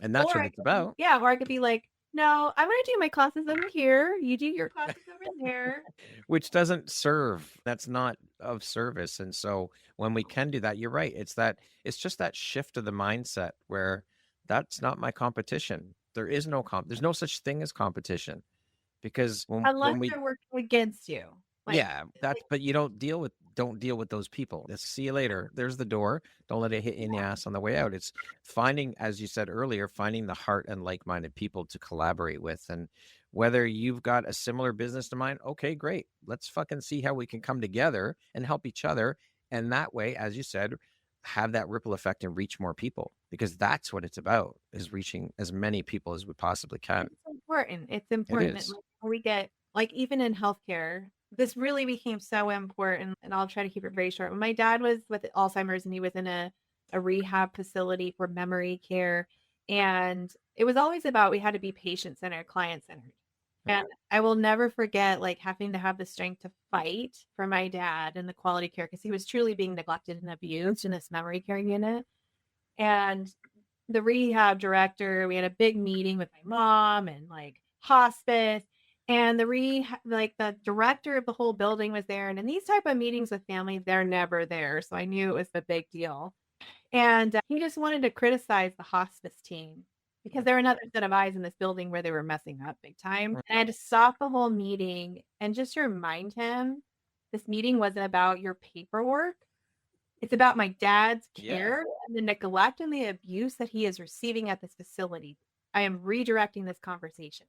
Speaker 1: And that's what it's about.
Speaker 2: Yeah, or I could be like, no, I'm going to do my classes over here. You do your classes over there.
Speaker 1: Which doesn't serve. That's not of service. And so when we can do that, you're right. It's just that shift of the mindset where that's not my competition. There is no there's no such thing as competition, because
Speaker 2: unless they're working against you.
Speaker 1: But you don't deal with those people. Let's see you later. There's the door. Don't let it hit you in the ass on the way out. It's finding, as you said earlier, finding the heart and like-minded people to collaborate with. And whether you've got a similar business to mine, okay, great. Let's fucking see how we can come together and help each other. And that way, as you said, have that ripple effect and reach more people, because that's what it's about, is reaching as many people as we possibly can.
Speaker 2: It's important that we get, like, even in healthcare, this really became so important, and I'll try to keep it very short. When my dad was with Alzheimer's and he was in a rehab facility for memory care, and it was always about, we had to be patient-centered, client-centered. And I will never forget, like, having to have the strength to fight for my dad and the quality care, because he was truly being neglected and abused in this memory care unit. And the rehab director, we had a big meeting with my mom and like hospice, and the director of the whole building was there. And in these type of meetings with families, they're never there. So I knew it was a big deal. And he just wanted to criticize the hospice team, because there were another set of eyes in this building where they were messing up big time. And I had to stop the whole meeting and just remind him, this meeting wasn't about your paperwork. It's about my dad's care and the neglect and the abuse that he is receiving at this facility. I am redirecting this conversation.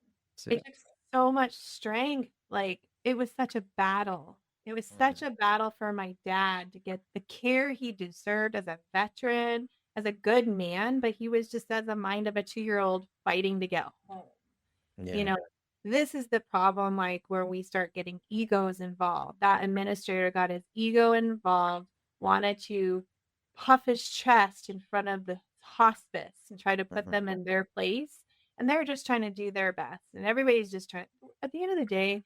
Speaker 2: It took so much strength. Like, it was such a battle. It was such a battle for my dad to get the care he deserved as a veteran, as a good man, but he was just as a mind of a 2-year-old fighting to get home. This is the problem, like where we start getting egos involved. That administrator got his ego involved, wanted to puff his chest in front of the hospice and try to put
Speaker 1: Mhm.
Speaker 2: them in their place. And they're just trying to do their best. And everybody's just trying, at the end of the day,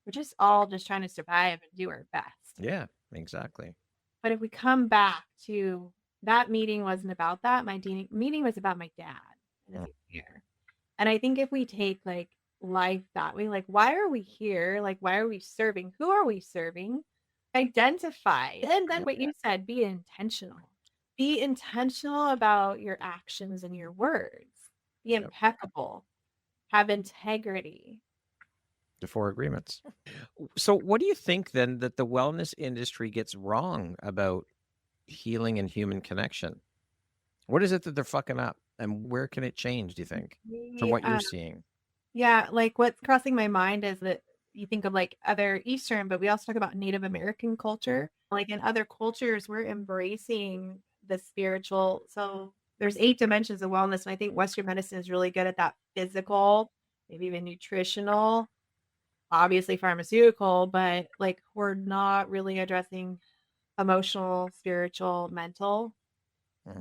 Speaker 2: we're just all just trying to survive and do our best.
Speaker 1: Yeah, exactly.
Speaker 2: But if we come back to that meeting wasn't about that, my meeting was about my dad and
Speaker 1: Mm.
Speaker 2: his care. And I think if we take like life that way, like why are we here? Like why are we serving? Who are we serving? Identify. And then what you said, be intentional. Be intentional about your actions and your words. Be
Speaker 1: Yep.
Speaker 2: impeccable. Have integrity.
Speaker 1: The four agreements. So, what do you think then that the wellness industry gets wrong about healing and human connection? What is it that they're fucking up, and where can it change? Do you think, from
Speaker 2: We,
Speaker 1: what you're seeing?
Speaker 2: Yeah, like what's crossing my mind is that you think of like other Eastern, but we also talk about Native American culture. Like in other cultures, we're embracing the spiritual. So there's 8 dimensions of wellness. And I think Western medicine is really good at that physical, maybe even nutritional, obviously pharmaceutical, but like we're not really addressing emotional, spiritual, mental,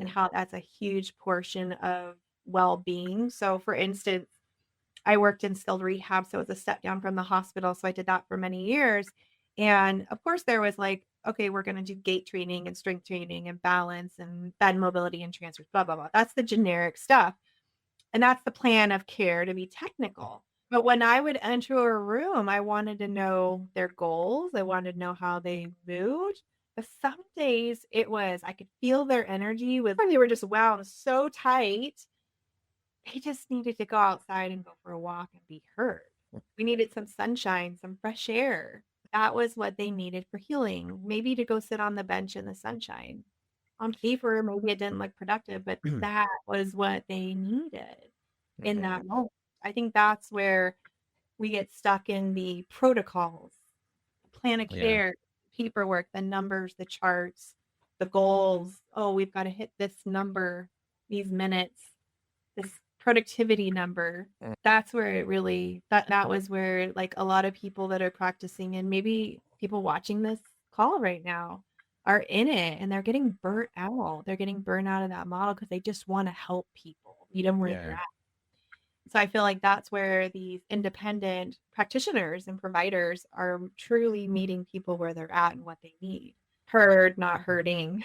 Speaker 2: and
Speaker 1: Mhm.
Speaker 2: how that's a huge portion of well being. So, for instance, I worked in skilled rehab, so it was a step down from the hospital, so I did that for many years, and, of course, there was, like, "Okay, we're gonna do gait training and strength training and balance and bend mobility and transfers, blah, blah, blah." That's the generic stuff, and that's the plan of care to be technical. But when I would enter a room, I wanted to know their goals, I wanted to know how they moved, but some days it was I could feel their energy with they were just wound so tight they just needed to go outside and go for a walk and be heard. We needed some sunshine, some fresh air. That was what they needed for healing. Maybe to go sit on the bench in the sunshine. On paper, maybe it didn't look productive, but that was what they needed in
Speaker 1: Mhm.
Speaker 2: that moment. I think that's where we get stuck in the protocols, plan of
Speaker 1: Yeah.
Speaker 2: care, paperwork, the numbers, the charts, the goals. Oh, we've got to hit this number, these minutes, this productivity number.
Speaker 1: Mm.
Speaker 2: That's where it really that was where like a lot of people that are practicing and maybe people watching this call right now are in it and they're getting burnt out. They're getting burnt out of that model because they just want to help people, meet them where they're
Speaker 1: Yeah.
Speaker 2: at. So I feel like that's where these independent practitioners and providers are truly meeting people where they're at and what they need. Heard, not hurting.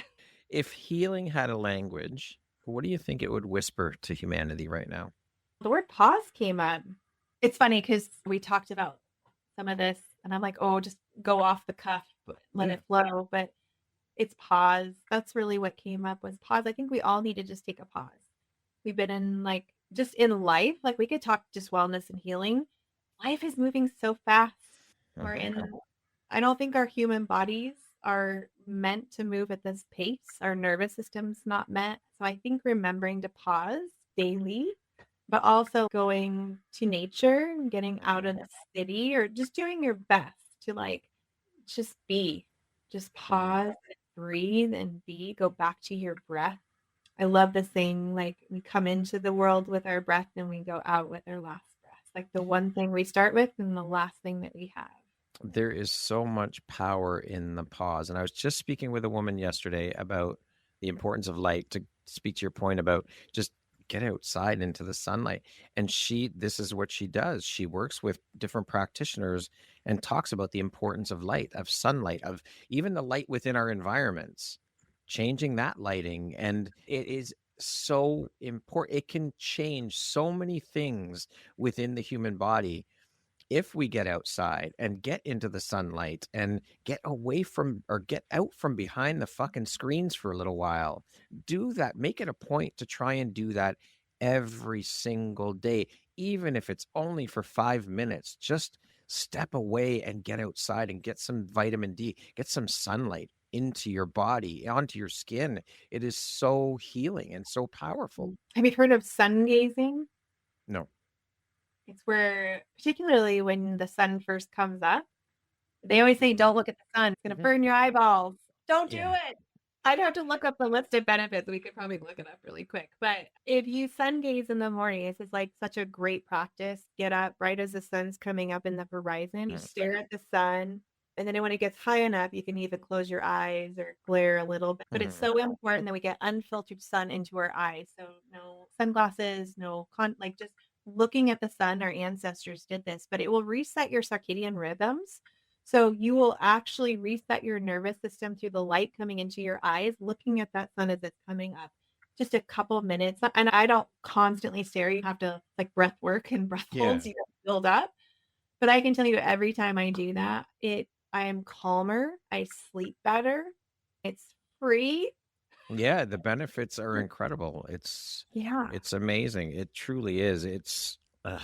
Speaker 1: If healing had a language, what do you think it would whisper to humanity right now?
Speaker 2: The word pause came up. It's funny because we talked about some of this and I'm like, oh, just go off the cuff, let
Speaker 1: Yeah.
Speaker 2: it flow. But it's pause. That's really what came up was pause. I think we all need to just take a pause. We've been in like just in life, like we could talk just wellness and healing. Life is moving so fast. We're
Speaker 1: Mhm.
Speaker 2: in I don't think our human bodies are meant to move at this pace. Our nervous system's not meant. So I think remembering to pause daily, but also going to nature, getting out of the city, or just doing your best to like just be, just pause, and breathe and be, go back to your breath. I love the saying, like, we come into the world with our breath and we go out with our last breath. Like the one thing we start with and the last thing that we have.
Speaker 1: There is so much power in the pause. And I was just speaking with a woman yesterday about the importance of light, to speak to your point about just get outside into the sunlight. And this is what she does. She works with different practitioners and talks about the importance of light, of sunlight, of even the light within our environments, changing that lighting. And it is so important. It can change so many things within the human body if we get outside and get into the sunlight and get away from or get out from behind the fucking screens for a little while. Do that. Make it a point to try and do that every single day, even if it's only for 5 minutes. Just step away and get outside and get some vitamin D, get some sunlight into your body, onto your skin. It is so healing and so powerful.
Speaker 2: Have you heard of sun gazing?
Speaker 1: No.
Speaker 2: It's where, particularly when the sun first comes up, they always say,
Speaker 1: Mhm.
Speaker 2: don't look at the sun. It's going to
Speaker 1: Mhm.
Speaker 2: burn your eyeballs. Don't do
Speaker 1: Yeah.
Speaker 2: it. I'd have to look up the list of benefits. We could probably look it up really quick. But if you sun gaze in the morning, this is like such a great practice. Get up right as the sun's coming up in the horizon. You
Speaker 1: Mm,
Speaker 2: stare at the sun. And then when it gets high enough, you can even close your eyes or glare a little bit. But it's
Speaker 1: mhm.
Speaker 2: so important that we get unfiltered sun into our eyes. So no sunglasses, like just looking at the sun. Our ancestors did this, but it will reset your circadian rhythms. So you will actually reset your nervous system through the light coming into your eyes, looking at that sun as it's coming up. Just a couple minutes. And I don't constantly stare. You have to like breath work and breath
Speaker 1: Yeah.
Speaker 2: holds, you build up. But I can tell you every time I do that, I am calmer. I sleep better. It's free.
Speaker 1: Yeah, the benefits are incredible.
Speaker 2: Yeah.
Speaker 1: It's amazing. It truly is. Ugh,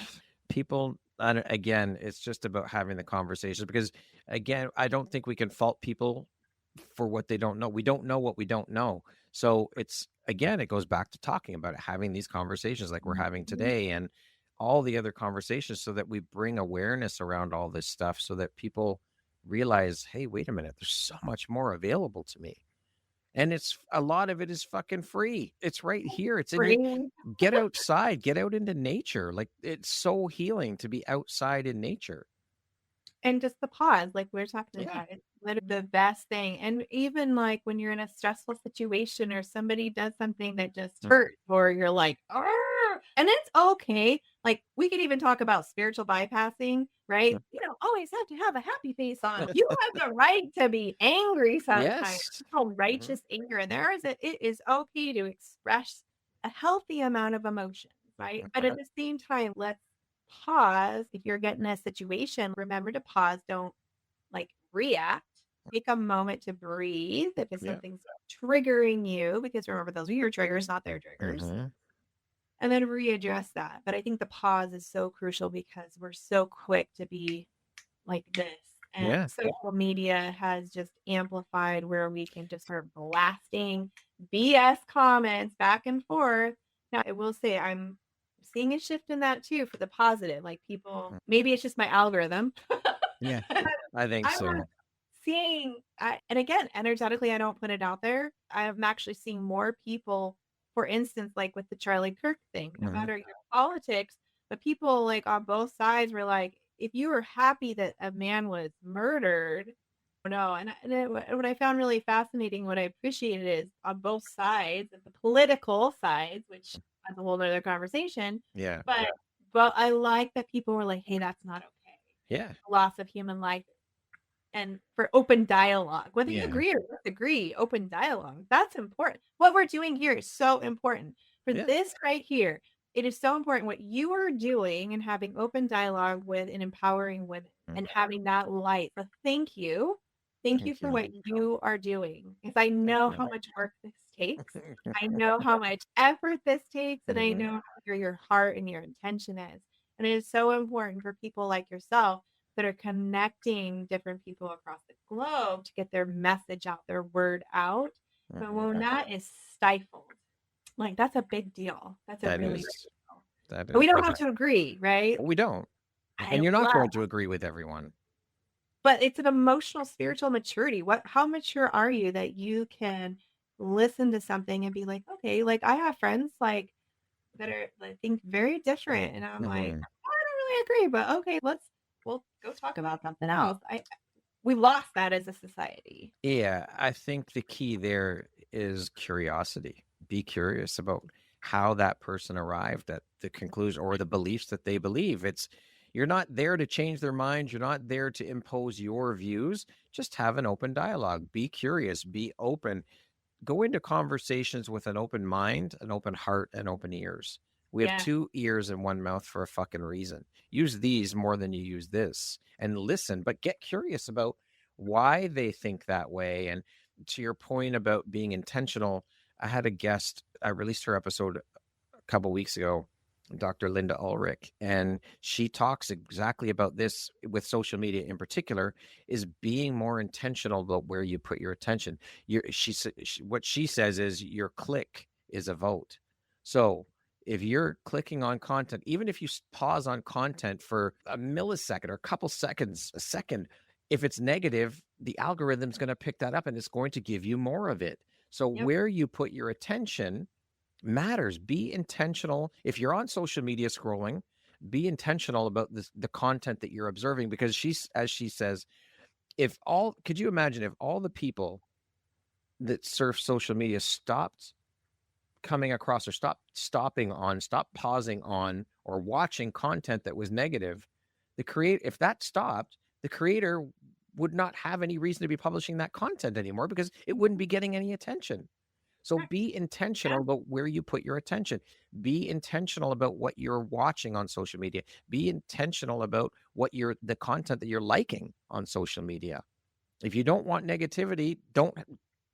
Speaker 1: people, and again, it's just about having the conversations because, again, I don't think we can fault people for what they don't know. We don't know what we don't know. So again, it goes back to talking about it, having these conversations like we're having
Speaker 2: Mhm.
Speaker 1: today and all the other conversations so that we bring awareness around all this stuff so that people realize, hey, wait a minute, there's so much more available to me. And it's a lot of it is fucking free. It's right here. It's in your
Speaker 2: Free.
Speaker 1: get outside, get out into nature. Like it's so healing to be outside in nature.
Speaker 2: And just the pause, like we're talking
Speaker 1: Yeah.
Speaker 2: about, it's literally the best thing. And even like when you're in a stressful situation or somebody does something that just
Speaker 1: Mm,
Speaker 2: hurts, or you're like, "Arr!" And it's okay. Like we could even talk about spiritual bypassing, right?
Speaker 1: mm.
Speaker 2: You don't always have to have a happy face on. You have the right to be angry sometimes.
Speaker 1: Yes.
Speaker 2: It's called
Speaker 1: Mhm.
Speaker 2: righteous anger. And it is okay to express a healthy amount of emotions, right? But at the same time, let's pause. If you're getting a situation, remember to pause. Don't like react. Take a moment to breathe if it's
Speaker 1: Yeah.
Speaker 2: something's triggering you, because remember, those are your triggers, not their triggers.
Speaker 1: Mhm.
Speaker 2: And then readdress that. But I think the pause is so crucial because we're so quick to be like this. And
Speaker 1: Yeah.
Speaker 2: social media has just amplified where we can just start blasting BS comments back and forth. Now, I will say I'm seeing a shift in that too for the positive. Like people,
Speaker 1: Mm.
Speaker 2: maybe it's just my algorithm.
Speaker 1: Yeah.
Speaker 2: I'm
Speaker 1: I think
Speaker 2: I'm
Speaker 1: so.
Speaker 2: seeing, and again, energetically, I don't put it out there. I'm actually seeing more people, for instance, like with the Charlie Kirk thing, no
Speaker 1: Mhm.
Speaker 2: matter your politics, but people like on both sides were like, if you were happy that a man was murdered, no. What I found really fascinating, what I appreciated is on both sides, of the political sides, which that's a whole other conversation.
Speaker 1: Yeah.
Speaker 2: But but I like that people were like, hey, that's not okay.
Speaker 1: Yeah.
Speaker 2: Loss of human life, and for open dialogue, whether you
Speaker 1: Yeah.
Speaker 2: agree or disagree, open dialogue, that's important. What we're doing here is so important. For
Speaker 1: Yeah.
Speaker 2: this right here, it is so important what you are doing and having open dialogue with and empowering women
Speaker 1: Mm.
Speaker 2: and having that light. So thank you. Thank you
Speaker 1: Thank
Speaker 2: for
Speaker 1: you.
Speaker 2: what you are doing, because I
Speaker 1: Thank
Speaker 2: know
Speaker 1: you.
Speaker 2: how much work this takes. I know how much effort this takes, and I
Speaker 1: Mhm.
Speaker 2: know where your heart and your intention is. And it is so important for people like yourself that are connecting different people across the globe to get their message out, their word out. But
Speaker 1: Mhm.
Speaker 2: when that is stifled, like that's a big deal. That's a
Speaker 1: That
Speaker 2: really big
Speaker 1: is
Speaker 2: deal.
Speaker 1: that
Speaker 2: But
Speaker 1: is
Speaker 2: we don't have
Speaker 1: definitely.
Speaker 2: to agree, right?
Speaker 1: We don't.
Speaker 2: I
Speaker 1: And you're not
Speaker 2: love,
Speaker 1: going to agree with everyone.
Speaker 2: but it's an emotional, spiritual maturity. How mature are you that you can listen to something and be like, okay, like I have friends like that are I think very different. And I'm like,
Speaker 1: Mhm.
Speaker 2: I don't really agree, but okay, we'll go talk about something else. We lost that as a society.
Speaker 1: Yeah, I think the key there is curiosity. Be curious about how that person arrived at the conclusion or the beliefs that they believe. You're not there to change their minds, you're not there to impose your views. Just have an open dialogue. Be curious, be open. Go into conversations with an open mind, an open heart, and open ears. We have
Speaker 2: Yeah.
Speaker 1: two ears and one mouth for a fucking reason. Use these more than you use this and listen, but get curious about why they think that way. And to your point about being intentional, I had a guest, I released her episode a couple weeks ago, Dr. Linda Ulrich, and she talks exactly about this with social media in particular, is being more intentional about where you put your attention. What she says is your click is a vote. So if you're clicking on content, even if you pause on content for a millisecond or a couple seconds, a second, if it's negative, the algorithm's going to pick that up and it's going to give you more of it. So
Speaker 2: Yep.
Speaker 1: where you put your attention matters. Be intentional. If you're on social media scrolling, be intentional about the content that you're observing, because as she says, could you imagine if all the people that surf social media stopped coming across, or stop pausing on or watching content that was negative, if that stopped, the creator would not have any reason to be publishing that content anymore, because it wouldn't be getting any attention. So
Speaker 2: Right.
Speaker 1: be intentional about where you put your attention. Be intentional about what you're watching on social media. Be intentional about the content that you're liking on social media. If you don't want negativity,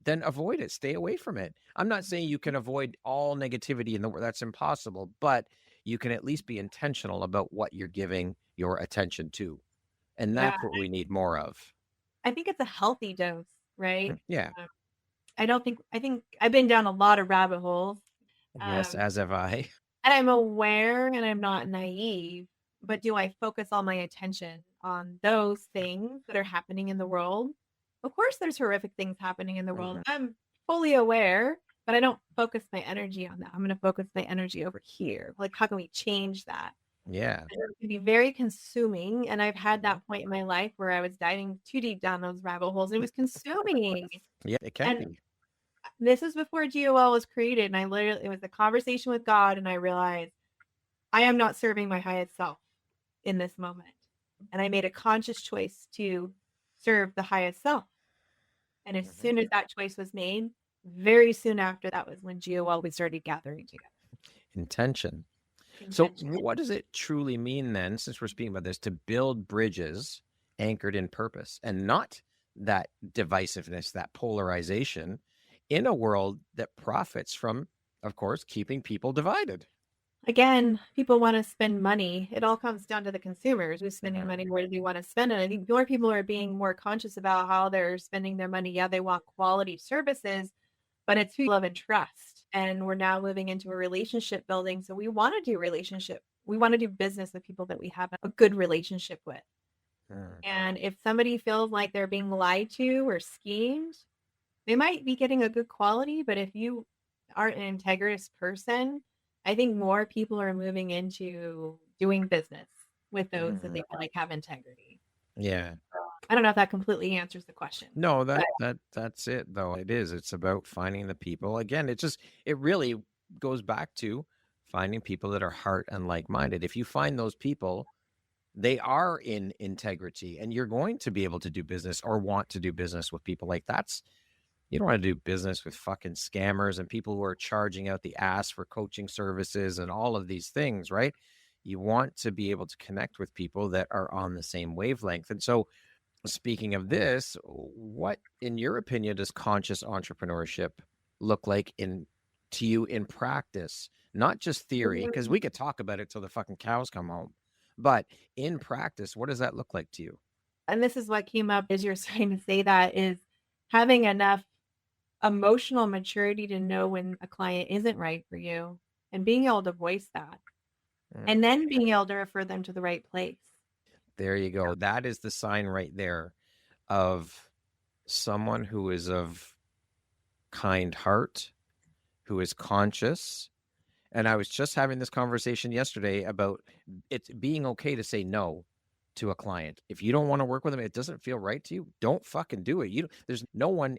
Speaker 1: then avoid it. Stay away from it. I'm not saying you can avoid all negativity in the world. That's impossible, but you can at least be intentional about what you're giving your attention to. And
Speaker 2: Yeah.
Speaker 1: that's what we need more of.
Speaker 2: I think it's a healthy dose, right?
Speaker 1: Yeah.
Speaker 2: Um, I think I've been down a lot of rabbit holes.
Speaker 1: Yes,
Speaker 2: Um,
Speaker 1: as have I.
Speaker 2: and I'm aware and I'm not naive, but do I focus all my attention on those things that are happening in the world? Of course, there's horrific things happening in the world.
Speaker 1: Mhm.
Speaker 2: I'm fully aware, but I don't focus my energy on that. I'm going to focus my energy over here. Like, how can we change that?
Speaker 1: Yeah.
Speaker 2: It can be very consuming. And I've had that point in my life where I was diving too deep down those rabbit holes. And it was consuming.
Speaker 1: Yeah, it can
Speaker 2: And
Speaker 1: be.
Speaker 2: this is before GOL was created. And it was a conversation with God. And I realized I am not serving my highest self in this moment. And I made a conscious choice to serve the highest self. And as
Speaker 1: Mhm.
Speaker 2: soon as that choice was made, very soon after that was when GOL we started gathering together.
Speaker 1: Intention. So
Speaker 2: Intention.
Speaker 1: what does it truly mean then, since we're speaking about this, to build bridges anchored in purpose and not that divisiveness, that polarization, in a world that profits from, of course, keeping people divided?
Speaker 2: Again, people want to spend money. It all comes down to the consumers who's spending
Speaker 1: Mhm.
Speaker 2: money. Where do they want to spend it? I think more people are being more conscious about how they're spending their money. Yeah, they want quality services, but it's who you love and trust. And we're now moving into a relationship building. So we want to do relationship. We want to do business with people that we have a good relationship with.
Speaker 1: Mm.
Speaker 2: And if somebody feels like they're being lied to or schemed, they might be getting a good quality, but if you aren't an integrous person, I think more people are moving into doing business with those that they
Speaker 1: Mhm.
Speaker 2: feel like have integrity.
Speaker 1: Yeah.
Speaker 2: I don't know if that completely answers the question,
Speaker 1: No,
Speaker 2: but
Speaker 1: that's it though. It is. It's about finding the people. Again, it really goes back to finding people that are heart and like-minded. If you find those people, they are in integrity, and you're going to be able to do business or want to do business with people like that's you don't want to do business with fucking scammers and people who are charging out the ass for coaching services and all of these things, right? You want to be able to connect with people that are on the same wavelength. And so, speaking of this, what, in your opinion, does conscious entrepreneurship look like to you in practice? Not just theory, because we could talk about it till the fucking cows come home. But in practice, what does that look like to you?
Speaker 2: and this is what came up as you're starting to say that is having enough emotional maturity to know when a client isn't right for you and being able to voice that and
Speaker 1: Mm,
Speaker 2: then being able to refer them to the right place.
Speaker 1: there you go. That is the sign right there of someone who is of kind heart, who is conscious. And I was just having this conversation yesterday about it being okay to say no to a client. If you don't want to work with them, it doesn't feel right to you, don't fucking do it. There's no one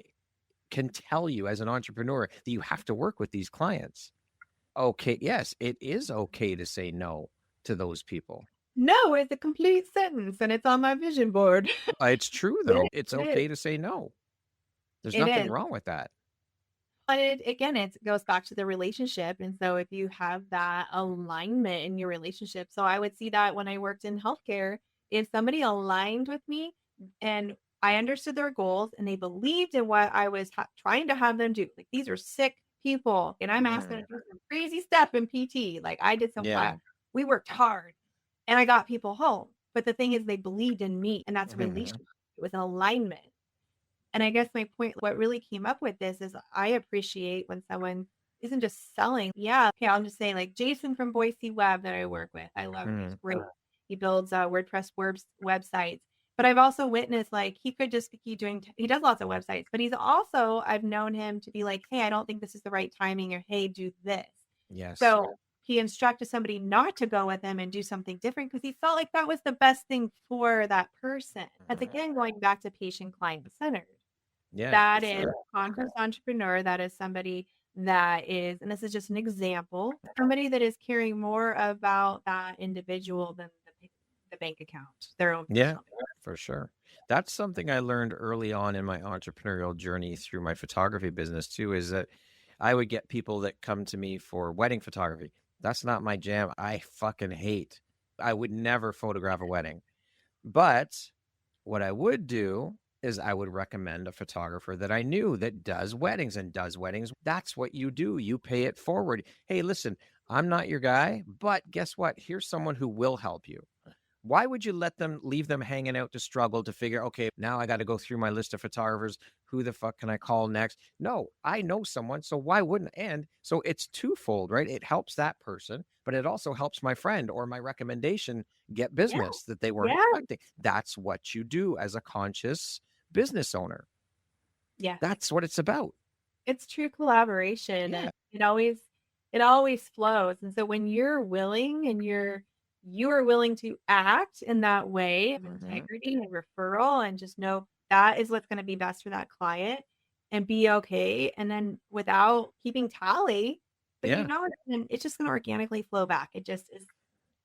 Speaker 1: can tell you as an entrepreneur that you have to work with these clients. Okay, yes, it is okay to say no to those people.
Speaker 2: No, it's a complete sentence and it's on my vision board.
Speaker 1: It's true though. It's
Speaker 2: It is.
Speaker 1: okay to say no. There's
Speaker 2: It
Speaker 1: nothing
Speaker 2: is.
Speaker 1: wrong with that.
Speaker 2: But again, it goes back to the relationship. And so if you have that alignment in your relationship, so I would see that when I worked in healthcare, if somebody aligned with me and I understood their goals and they believed in what I was trying to have them do, like these are sick people and I'm asking them
Speaker 1: Mhm.
Speaker 2: to do some crazy stuff in PT. Like I did some
Speaker 1: Yeah.
Speaker 2: class, we worked hard and I got people home. But the thing is, they believed in me and that's a
Speaker 1: Mhm.
Speaker 2: relationship. It was an alignment. And I guess my point, what really came up with this is I appreciate when someone isn't just selling. Yeah. Okay. I'll just say like Jason from Boise Web that I work with. I love him. He's
Speaker 1: Mhm.
Speaker 2: great. He builds WordPress websites. But I've also witnessed, like, he could just be doing he does lots of websites, but he's also I've known him to be like, "Hey, I don't think this is the right timing," or, "Hey, do this."
Speaker 1: Yes.
Speaker 2: So, he instructed somebody not to go with him and do something different because he felt like that was the best thing for that person. That's
Speaker 1: Mhm.
Speaker 2: again going back to patient client centered.
Speaker 1: Yeah, for
Speaker 2: That is
Speaker 1: sure.
Speaker 2: a conscious entrepreneur, that is somebody that is and this is just an example, somebody that is caring more about that individual than the bank account, their own
Speaker 1: Yeah,
Speaker 2: personal.
Speaker 1: for sure. That's something I learned early on in my entrepreneurial journey through my photography business too, is that I would get people that come to me for wedding photography. That's not my jam. I fucking hate. I would never photograph a wedding. But what I would do is I would recommend a photographer that I knew that does weddings and does weddings. That's what you do. You pay it forward. Hey, listen, I'm not your guy, but guess what? Here's someone who will help you. Why would you leave them hanging out to struggle to figure, okay, now I got to go through my list of photographers. Who the fuck can I call next? No, I know someone. So why wouldn't? And so it's twofold, right? It helps that person, but it also helps my friend or my recommendation get
Speaker 2: Yeah,
Speaker 1: business that they weren't
Speaker 2: yeah,
Speaker 1: expecting. That's what you do as a conscious business owner.
Speaker 2: yes.
Speaker 1: That's what it's about.
Speaker 2: It's true collaboration,
Speaker 1: Yeah.
Speaker 2: and it always flows, and so when you're willing and you are willing to act in that way of
Speaker 1: Mhm.
Speaker 2: integrity and referral and just know that is what's gonna be best for that client and be okay, and then without keeping tally, but you
Speaker 1: Yeah.
Speaker 2: know it's just gonna organically flow back. It just is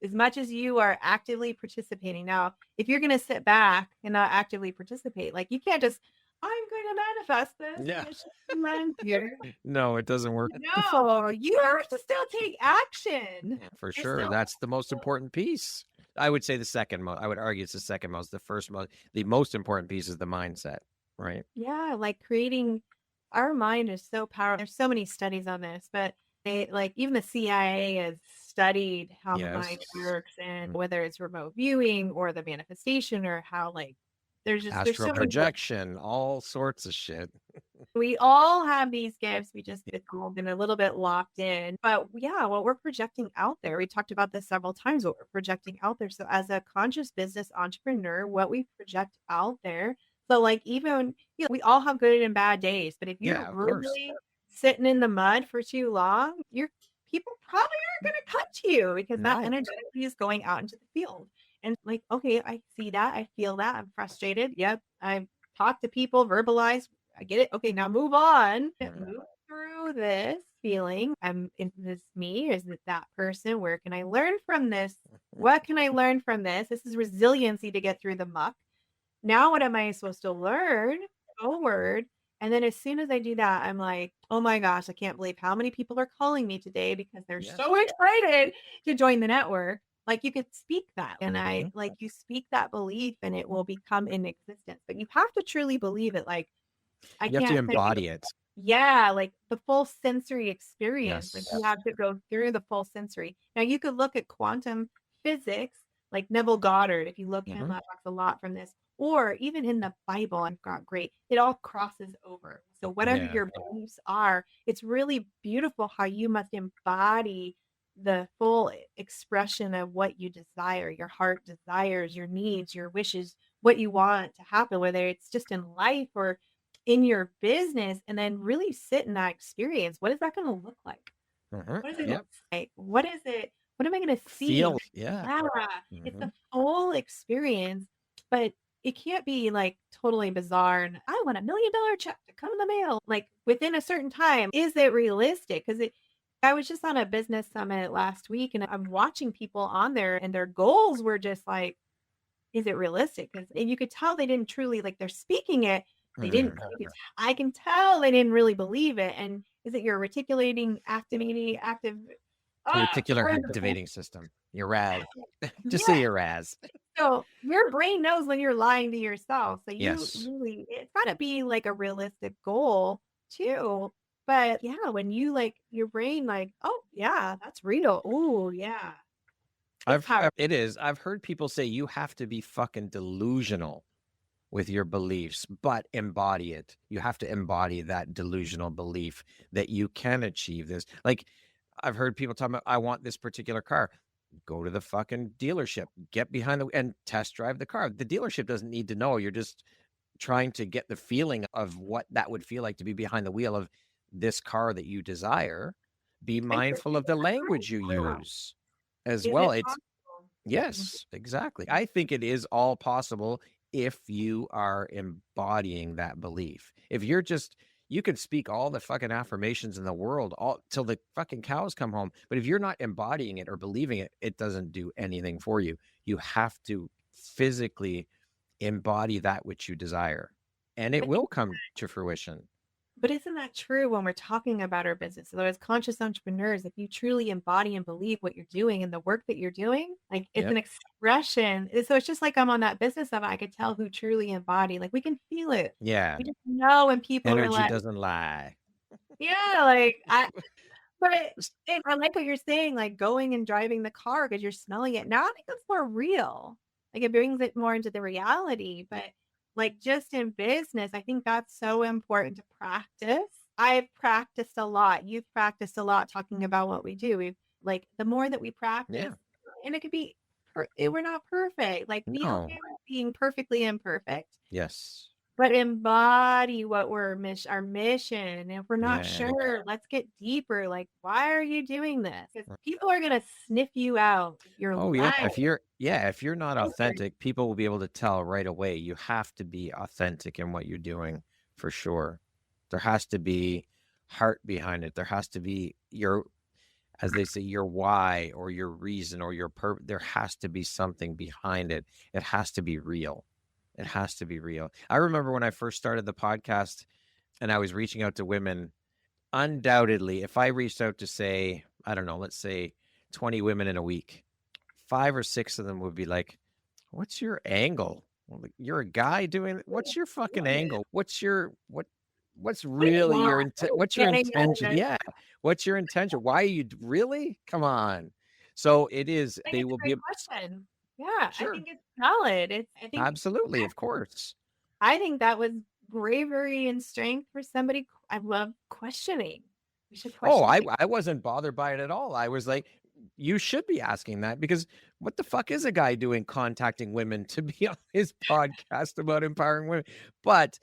Speaker 2: as much as you are actively participating. Now, if you're gonna sit back and not actively participate, like, you can't just, "I'm going to manifest this,
Speaker 1: Yeah.
Speaker 2: and it's just land here."
Speaker 1: No, it doesn't work.
Speaker 2: No, you have to still take action.
Speaker 1: For
Speaker 2: You're
Speaker 1: sure.
Speaker 2: still
Speaker 1: That's the most important piece. I would say the second most. I would argue it's the second most. The first most, the most important piece is the mindset, right?
Speaker 2: Yeah, like, creating our mind is so powerful. There's so many studies on this, but they like, even the CIA has studied how the mind
Speaker 1: Yes.
Speaker 2: works and whether it's remote viewing or the manifestation or how, like, there's
Speaker 1: Astral
Speaker 2: so many.
Speaker 1: projection, all sorts of shit.
Speaker 2: We all have these gifts, we just get all been a little bit locked in, but yeah, what we're projecting out there, we talked about this several times, what we're projecting out there, so as a conscious business entrepreneur, what we project out there so, like, even we all have good and bad days, but if you're
Speaker 1: Yeah, of course.
Speaker 2: really sitting in the mud for too long, your people probably aren't gonna cut you because that
Speaker 1: No.
Speaker 2: energetically is going out into the field, and, like, "Okay, I see that, I feel that, I'm frustrated, yep, I've talked to people, verbalize, I get it. Okay, now move on.
Speaker 1: Mhm.
Speaker 2: Move through this feeling. Is this me? Is it that person? Where can I learn from this? What can I learn from this? This is resiliency to get through the muck. Now, what am I supposed to learn forward? And then as soon as I do that, I'm like, oh my gosh, I can't believe how many people are calling me today because they're
Speaker 1: Yeah.
Speaker 2: so excited to join the network. Like you could speak that. And I
Speaker 1: Mhm.
Speaker 2: like you speak that belief and it will become in existence. But you have to truly believe it. Like I
Speaker 1: You have to
Speaker 2: can't say
Speaker 1: embody it.
Speaker 2: yeah, like the full sensory experience, like you
Speaker 1: Yes.
Speaker 2: have to go through the full sensory. Now you could look at quantum physics, like Neville Goddard, if you look him
Speaker 1: Mhm.
Speaker 2: up, talks a lot from this, or even in the Bible, I've got great, it all crosses over. So whatever
Speaker 1: Yeah.
Speaker 2: your beliefs are, it's really beautiful how you must embody the full expression of what you desire, your heart desires, your needs, your wishes, what you want to happen, whether it's just in life or in your business and then really sit in that experience. What is that gonna look like?
Speaker 1: Mhm.
Speaker 2: What is it
Speaker 1: Yep.
Speaker 2: like? What is it? What am I gonna see?
Speaker 1: Feel. Yeah.
Speaker 2: Yeah, it's a
Speaker 1: Mhm.
Speaker 2: full experience, but it can't be like totally bizarre and I want $1 million check to come in the mail like within a certain time. Is it realistic? Because it I was just on a business summit last week and I'm watching people on there and their goals were just like is it realistic? 'Cause and you could tell they didn't truly like, they're speaking it, they didn't
Speaker 1: Mhm.
Speaker 2: I can tell they didn't really believe it, and is it your reticulating, activating, active the
Speaker 1: Reticular
Speaker 2: word
Speaker 1: activating system. Your RAS. Just say
Speaker 2: yeah,
Speaker 1: your RAS.
Speaker 2: so your brain knows when you're lying to yourself, so you
Speaker 1: Yes.
Speaker 2: really it's gotta be, like, a realistic goal too, but yeah, when you, like your brain like, "Oh, yeah, that's real. Ooh, yeah." It's powerful.
Speaker 1: It is. I've heard people say you have to be fucking delusional with your beliefs, but embody it. You have to embody that delusional belief that you can achieve this. Like I've heard people talking about, I want this particular car. Go to the fucking dealership, get behind the and test drive the car. The dealership doesn't need to know. You're just trying to get the feeling of what that would feel like to be behind the wheel of this car that you desire. Be
Speaker 2: And
Speaker 1: mindful of the language you use as
Speaker 2: is
Speaker 1: well.
Speaker 2: it
Speaker 1: It's
Speaker 2: possible? Mhm.
Speaker 1: yes, exactly. I think it is all possible if you are embodying that belief. If you're just you could speak all the fucking affirmations in the world all till the fucking cows come home, but if you're not embodying it or believing it, it doesn't do anything for you. You have to physically embody that which you desire, and it
Speaker 2: But
Speaker 1: will come to fruition.
Speaker 2: But isn't that true when we're talking about our business? So as conscious entrepreneurs, if you truly embody and believe what you're doing and the work that you're doing, like it's
Speaker 1: Yep.
Speaker 2: an expression. So it's just like I'm on that business of I could tell who truly embody. Like we can feel it.
Speaker 1: Yeah.
Speaker 2: We just know when people are
Speaker 1: Energy
Speaker 2: like,
Speaker 1: doesn't lie.
Speaker 2: yeah, like I like what you're saying, like going and driving the car because you're smelling it. Now I think that's more real. Like it brings it more into the reality. But like just in business, I think that's so important to practice. I've practiced a lot. You've practiced a lot talking about what we do. We've like the more that we practice,
Speaker 1: Yeah.
Speaker 2: and it could be we're not perfect. Like be okay
Speaker 1: No.
Speaker 2: with being perfectly imperfect.
Speaker 1: Yes.
Speaker 2: But embody what we're our mission. If we're not
Speaker 1: Yeah.
Speaker 2: sure, let's get deeper. Like, why are you doing this? Because people are gonna sniff you out. You're
Speaker 1: Oh, yeah.
Speaker 2: lying.
Speaker 1: If you're not authentic, people will be able to tell right away. You have to be authentic in what you're doing for sure. There has to be heart behind it. There has to be your, as they say, your why or your reason or your there has to be something behind it. It has to be real. It has to be real. I remember when I first started the podcast and I was reaching out to women, undoubtedly, if I reached out to say, I don't know, let's say 20 women in a week, 5 or 6 of them would be like, "What's your angle? Like, you're a guy doing what's your fucking angle? What's
Speaker 2: What do you
Speaker 1: really your
Speaker 2: want?
Speaker 1: intent?
Speaker 2: What are you
Speaker 1: What's your
Speaker 2: getting out of
Speaker 1: intention?
Speaker 2: this?
Speaker 1: Yeah. What's your intention? Why are you really? Come on." So it is
Speaker 2: I think
Speaker 1: they
Speaker 2: it's
Speaker 1: will
Speaker 2: a
Speaker 1: be
Speaker 2: great question. Yeah, I
Speaker 1: sure.
Speaker 2: think it's valid.
Speaker 1: Absolutely, of course.
Speaker 2: I think that was bravery and strength for somebody. I love questioning. We should
Speaker 1: Oh,
Speaker 2: question things.
Speaker 1: I wasn't bothered by it at all. I was like, you should be asking that because what the fuck is a guy doing contacting women to be on his podcast about empowering women? But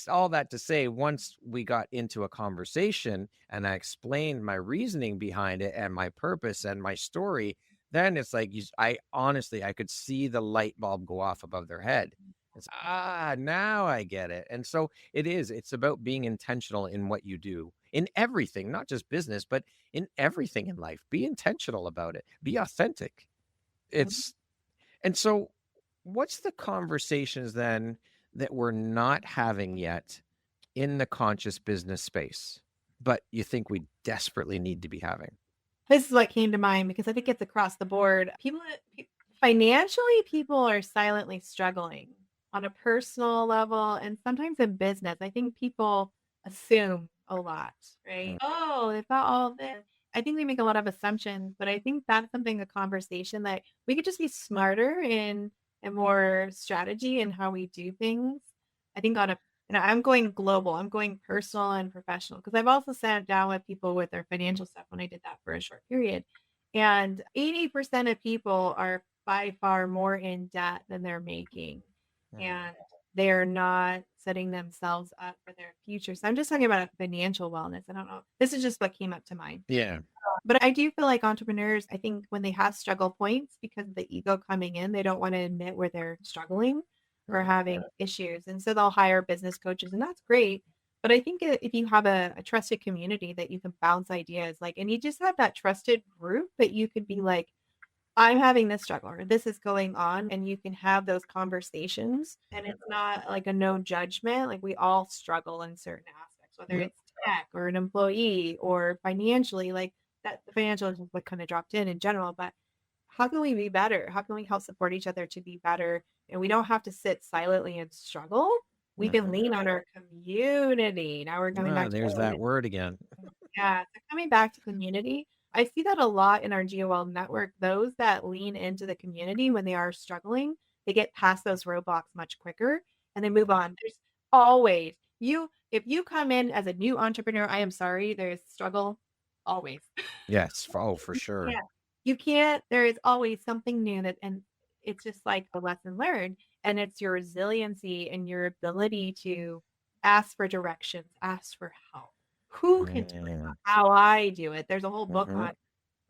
Speaker 1: all that to say, once we got into a conversation and I explained my reasoning behind it and my purpose and my story, then it's like I honestly I could see the light bulb go off above their head. It's now I get it. And so it's about being intentional in what you do in everything, not just business, but in everything in life. Be intentional about it. Be authentic.
Speaker 2: Mhm.
Speaker 1: It's and so what's the conversations then that we're not having yet in the conscious business space, but you think we desperately need to be having?
Speaker 2: This is what came to mind because I think it's across the board. Financially, people are silently struggling on a personal level and sometimes in business. I think people assume a lot, right?
Speaker 1: Mm,
Speaker 2: Oh, they've got all this. I think we make a lot of assumptions, but I think that's something, a conversation that we could just be smarter in and more strategy in how we do things. I think on a and I'm going global. I'm going personal and professional because I've also sat down with people with their financial stuff when I did that for a short period. And 80% of people are by far more in debt than they're making.
Speaker 1: mm.
Speaker 2: And they're not setting themselves up for their future. So I'm just talking about financial wellness. I don't know. This is just what came up to mind.
Speaker 1: Yeah.
Speaker 2: But I do feel like entrepreneurs, I think when they have struggle points because of the ego coming in, they don't want to admit where they're struggling or
Speaker 1: Mm.
Speaker 2: having issues. And so they'll hire business coaches, and that's great. But I think if you have a trusted community that you can bounce ideas, like, and you just have that trusted group that you could be like, I'm having this struggle or this is going on, and you can have those conversations. And it's not like a no judgment. Like we all struggle in certain aspects, whether
Speaker 1: Yep.
Speaker 2: it's tech or an employee or financially, like that the financial is what kind of dropped in general. But how can we be better? How can we help support each other to be better? And we don't have to sit silently and struggle. We can
Speaker 1: Mhm.
Speaker 2: lean on our community. Now we're coming back to
Speaker 1: There's that word again.
Speaker 2: yeah, so coming back to community, I see that a lot in our GOL network. Those that lean into the community when they are struggling, they get past those roadblocks much quicker and they move on. There's always if you come in as a new entrepreneur, I am sorry, there's struggle always.
Speaker 1: Yes. Oh, for sure.
Speaker 2: Yeah. You can't, there is always something new that, and it's just like a lesson learned. And it's your resiliency and your ability to ask for directions, ask for help. Who can tell you
Speaker 1: Mm,
Speaker 2: how I do it? There's a whole book
Speaker 1: mhm,
Speaker 2: on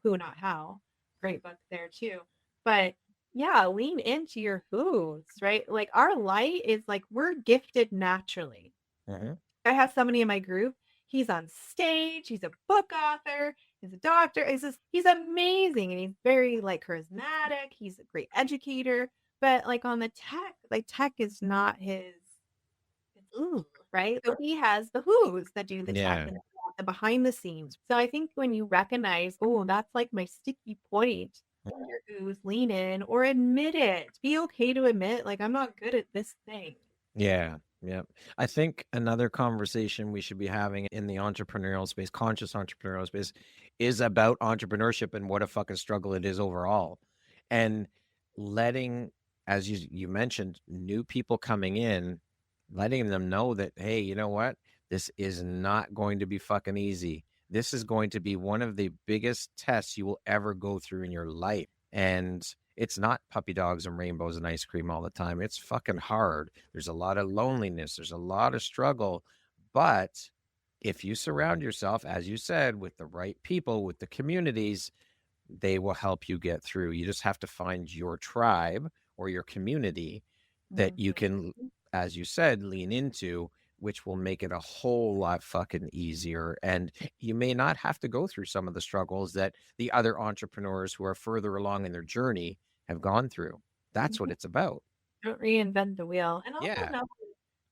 Speaker 2: who, not how. Great book there too. But yeah, lean into your who's, right? Like our light is like we're gifted naturally.
Speaker 1: mhm,
Speaker 2: I have somebody in my group. He's on stage. He's a book author. He's a doctor. He's amazing, and he's very like charismatic. He's a great educator. But like on the tech, like tech is not his. It's ooh, right? So he has the who's that do the tech
Speaker 1: yeah.
Speaker 2: and the behind the scenes. So I think when you recognize, oh, that's like my sticky point, your who's, lean in or admit it. Be okay to admit, like I'm not good at this thing.
Speaker 1: Yeah. Yeah. I think another conversation we should be having in the entrepreneurial space, conscious entrepreneurial space, is about entrepreneurship and what a fucking struggle it is overall. And letting, as you mentioned, new people coming in, letting them know that, hey, you know what? This is not going to be fucking easy. This is going to be one of the biggest tests you will ever go through in your life. And it's not puppy dogs and rainbows and ice cream all the time. It's fucking hard. There's a lot of loneliness. There's a lot of struggle. But if you surround yourself, as you said, with the right people, with the communities, they will help you get through. You just have to find your tribe or your community that you
Speaker 2: Mhm.
Speaker 1: can, as you said, lean into, which will make it a whole lot fucking easier. And you may not have to go through some of the struggles that the other entrepreneurs who are further along in their journey have gone through. That's what
Speaker 2: Mhm.
Speaker 1: it's about.
Speaker 2: Don't reinvent the wheel. And also
Speaker 1: Yeah.
Speaker 2: know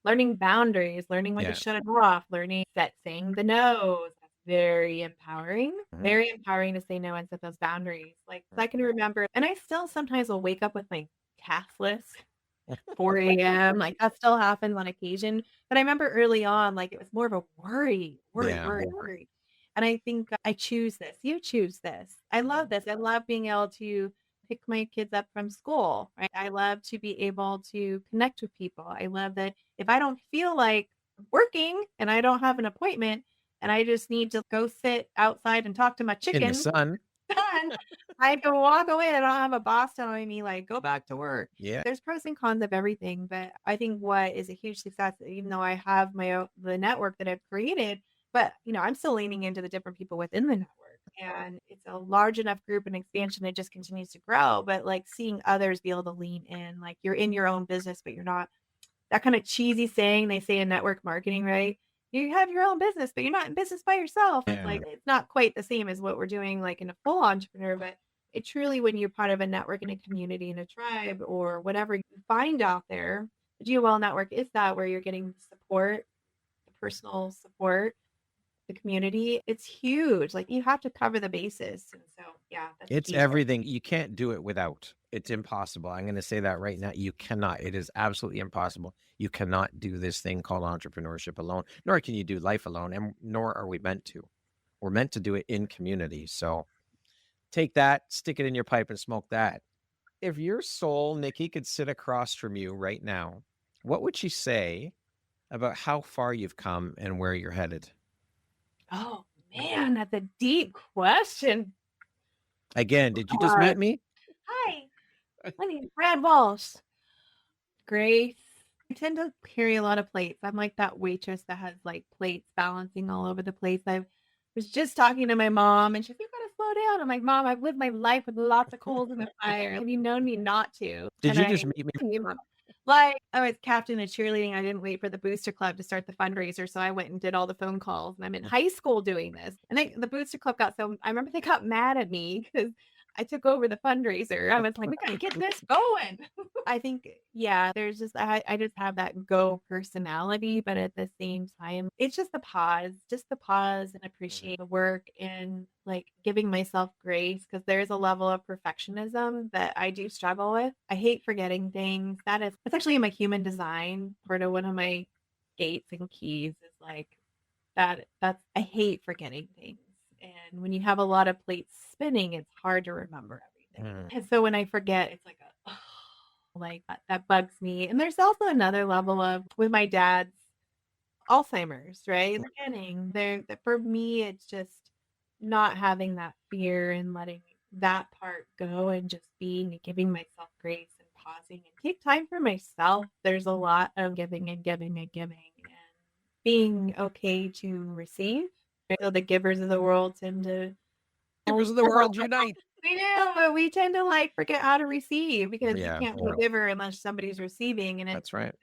Speaker 2: learning boundaries, learning when to
Speaker 1: Yeah.
Speaker 2: shut it off, learning that saying the no's. That's very empowering.
Speaker 1: Mhm.
Speaker 2: Very empowering to say no and set those boundaries. Like I can remember, and I still sometimes will wake up with my task list 4 AM, like, that still happens on occasion, but I remember early on, like, it was more of a worry, worry,
Speaker 1: Yeah.
Speaker 2: worry, worry, and I think I choose this, you choose this. I love this, I love being able to pick my kids up from school, right? I love to be able to connect with people. I love that if I don't feel like working and I don't have an appointment and I just need to go sit outside and talk to my
Speaker 1: In the
Speaker 2: chickens
Speaker 1: sun.
Speaker 2: done, I can walk away and I don't have a boss telling me like, "Go back to work."
Speaker 1: Yeah.
Speaker 2: There's pros and cons of everything, but I think what is a huge success, even though I have my own the network that I've created, but, I'm still leaning into the different people within the network, and it's a large enough group and expansion that just continues to grow, but, like, seeing others be able to lean in, like, you're in your own business, but you're not that kinda cheesy saying they say in network marketing, right? You have your own business, but you're not in business by yourself. It's
Speaker 1: Yeah.
Speaker 2: like it's not quite the same as what we're doing, like, in a full entrepreneur, but it truly when you're part of a network and a community and a tribe or whatever you find out there, the GOL network is that where you're getting support, the personal support, the community. It's huge. Like, you have to cover the bases, and so, yeah, that's
Speaker 1: It's
Speaker 2: key.
Speaker 1: everything. You can't do it without. It's impossible. I'm going to say that right now. You cannot. It is absolutely impossible. You cannot do this thing called entrepreneurship alone, nor can you do life alone, and nor are we meant to. We're meant to do it in community. So take that, stick it in your pipe, and smoke that. If your soul, Nikki, could sit across from you right now, what would she say about how far you've come and where you're headed?
Speaker 2: Oh, man, that's a deep question.
Speaker 1: Again, did you just meet me?
Speaker 2: Hi, my name's Brad Walsh. Grace. I tend to carry a lot of plates. I'm like that waitress that has like plates balancing all over the place. I was just talking to my mom and she's like, "You gotta slow down." I'm like, "Mom, I've lived my life with lots of coals in the fire. Have you known me not to?"
Speaker 1: Did
Speaker 2: And
Speaker 1: you
Speaker 2: I
Speaker 1: just meet me?
Speaker 2: you know, like I was captain of cheerleading. I didn't wait for the booster club to start the fundraiser. So I went and did all the phone calls. And I'm in high school doing this. And the booster club got so I remember they got mad at me because I took over the fundraiser. I was like, "We gotta get this going." I think, yeah, there's just I just have that go personality, but at the same time, it's just the pause and appreciate the work and like giving myself grace because there's a level of perfectionism that I do struggle with. I hate forgetting things. That's actually in my human design. Part of one of my gates and keys is like that's I hate forgetting things. And when you have a lot of plates spinning, it's hard to remember everything.
Speaker 1: Mm.
Speaker 2: And so when I forget, it's like a like that bugs me. And there's also another level of with my dad's Alzheimer's, right? Forgetting. There for me, it's just not having that fear and letting that part go and just being and giving myself grace and pausing and take time for myself. There's a lot of giving and giving and giving and being okay to receive. So the givers of the world tend to
Speaker 1: Givers of the world unite.
Speaker 2: we do, but we tend to like forget how to receive because you
Speaker 1: Yeah,
Speaker 2: can't be a giver unless somebody's receiving.
Speaker 1: that's right.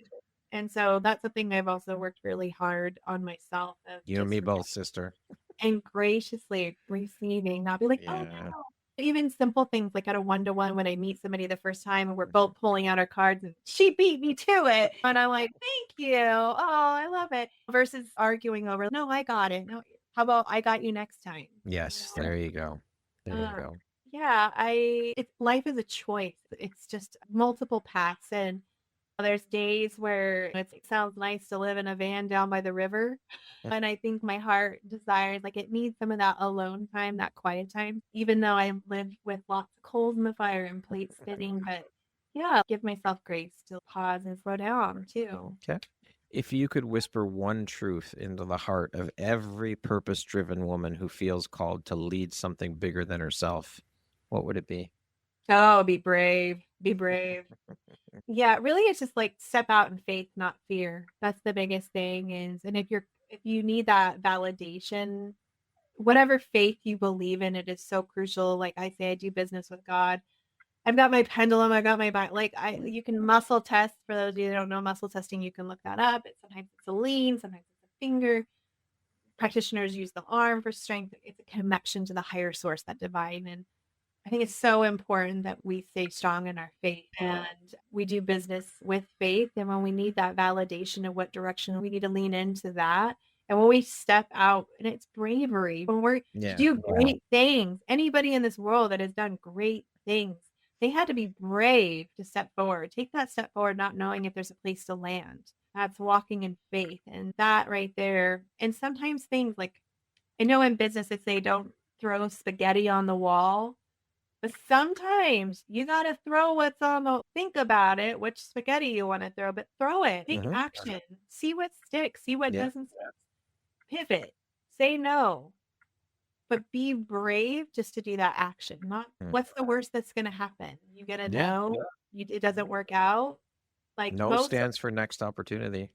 Speaker 2: And so that's something I've also worked really hard on myself of
Speaker 1: You and
Speaker 2: just
Speaker 1: me both, sister.
Speaker 2: and graciously receiving, not be like, oh
Speaker 1: Yeah.
Speaker 2: no. Even simple things like at a one-to-one when I meet somebody the first time and we're both pulling out our cards and she beat me to it. And I'm like, thank you. Oh, I love it. Versus arguing over, no, I got it. No, how about I got you next time?
Speaker 1: Yes, there you go. There you go.
Speaker 2: Yeah, life is a choice. It's just multiple paths. And there's days where it sounds nice to live in a van down by the river. And I think my heart desires, like, it needs some of that alone time, that quiet time, even though I live with lots of coals in the fire and plates spinning. But yeah, give myself grace to pause and slow down too.
Speaker 1: Okay. If you could whisper one truth into the heart of every purpose-driven woman who feels called to lead something bigger than herself, what would it be?
Speaker 2: Oh, be brave. Be brave. Yeah, really it's just like step out in faith, not fear. That's the biggest thing and if you need that validation, whatever faith you believe in, it is so crucial. Like I say, I do business with God. I've got my pendulum, I got my like you can muscle test for those of you that don't know muscle testing, you can look that up. Sometimes it's a lean, sometimes it's a finger. Practitioners use the arm for strength. It's a connection to the higher source, that divine. And I think it's so important that we stay strong in our faith and we do business with faith. And when we need that validation of what direction we need to lean into that. And when we step out, and it's bravery, when we're to do great things, anybody in this world that has done great things, they had to be brave to step forward, take that step forward, not knowing if there's a place to land. That's walking in faith. And that right there. And sometimes things like, I know in business they say don't throw spaghetti on the wall. But sometimes you got to throw what's on the, think about it, which spaghetti you want to throw, but throw it, take action, see what sticks, see what doesn't stick, pivot, say no, but be brave just to do that action. Not what's the worst that's going to happen. You get a no, it doesn't work out. Like
Speaker 1: no stands for next opportunity.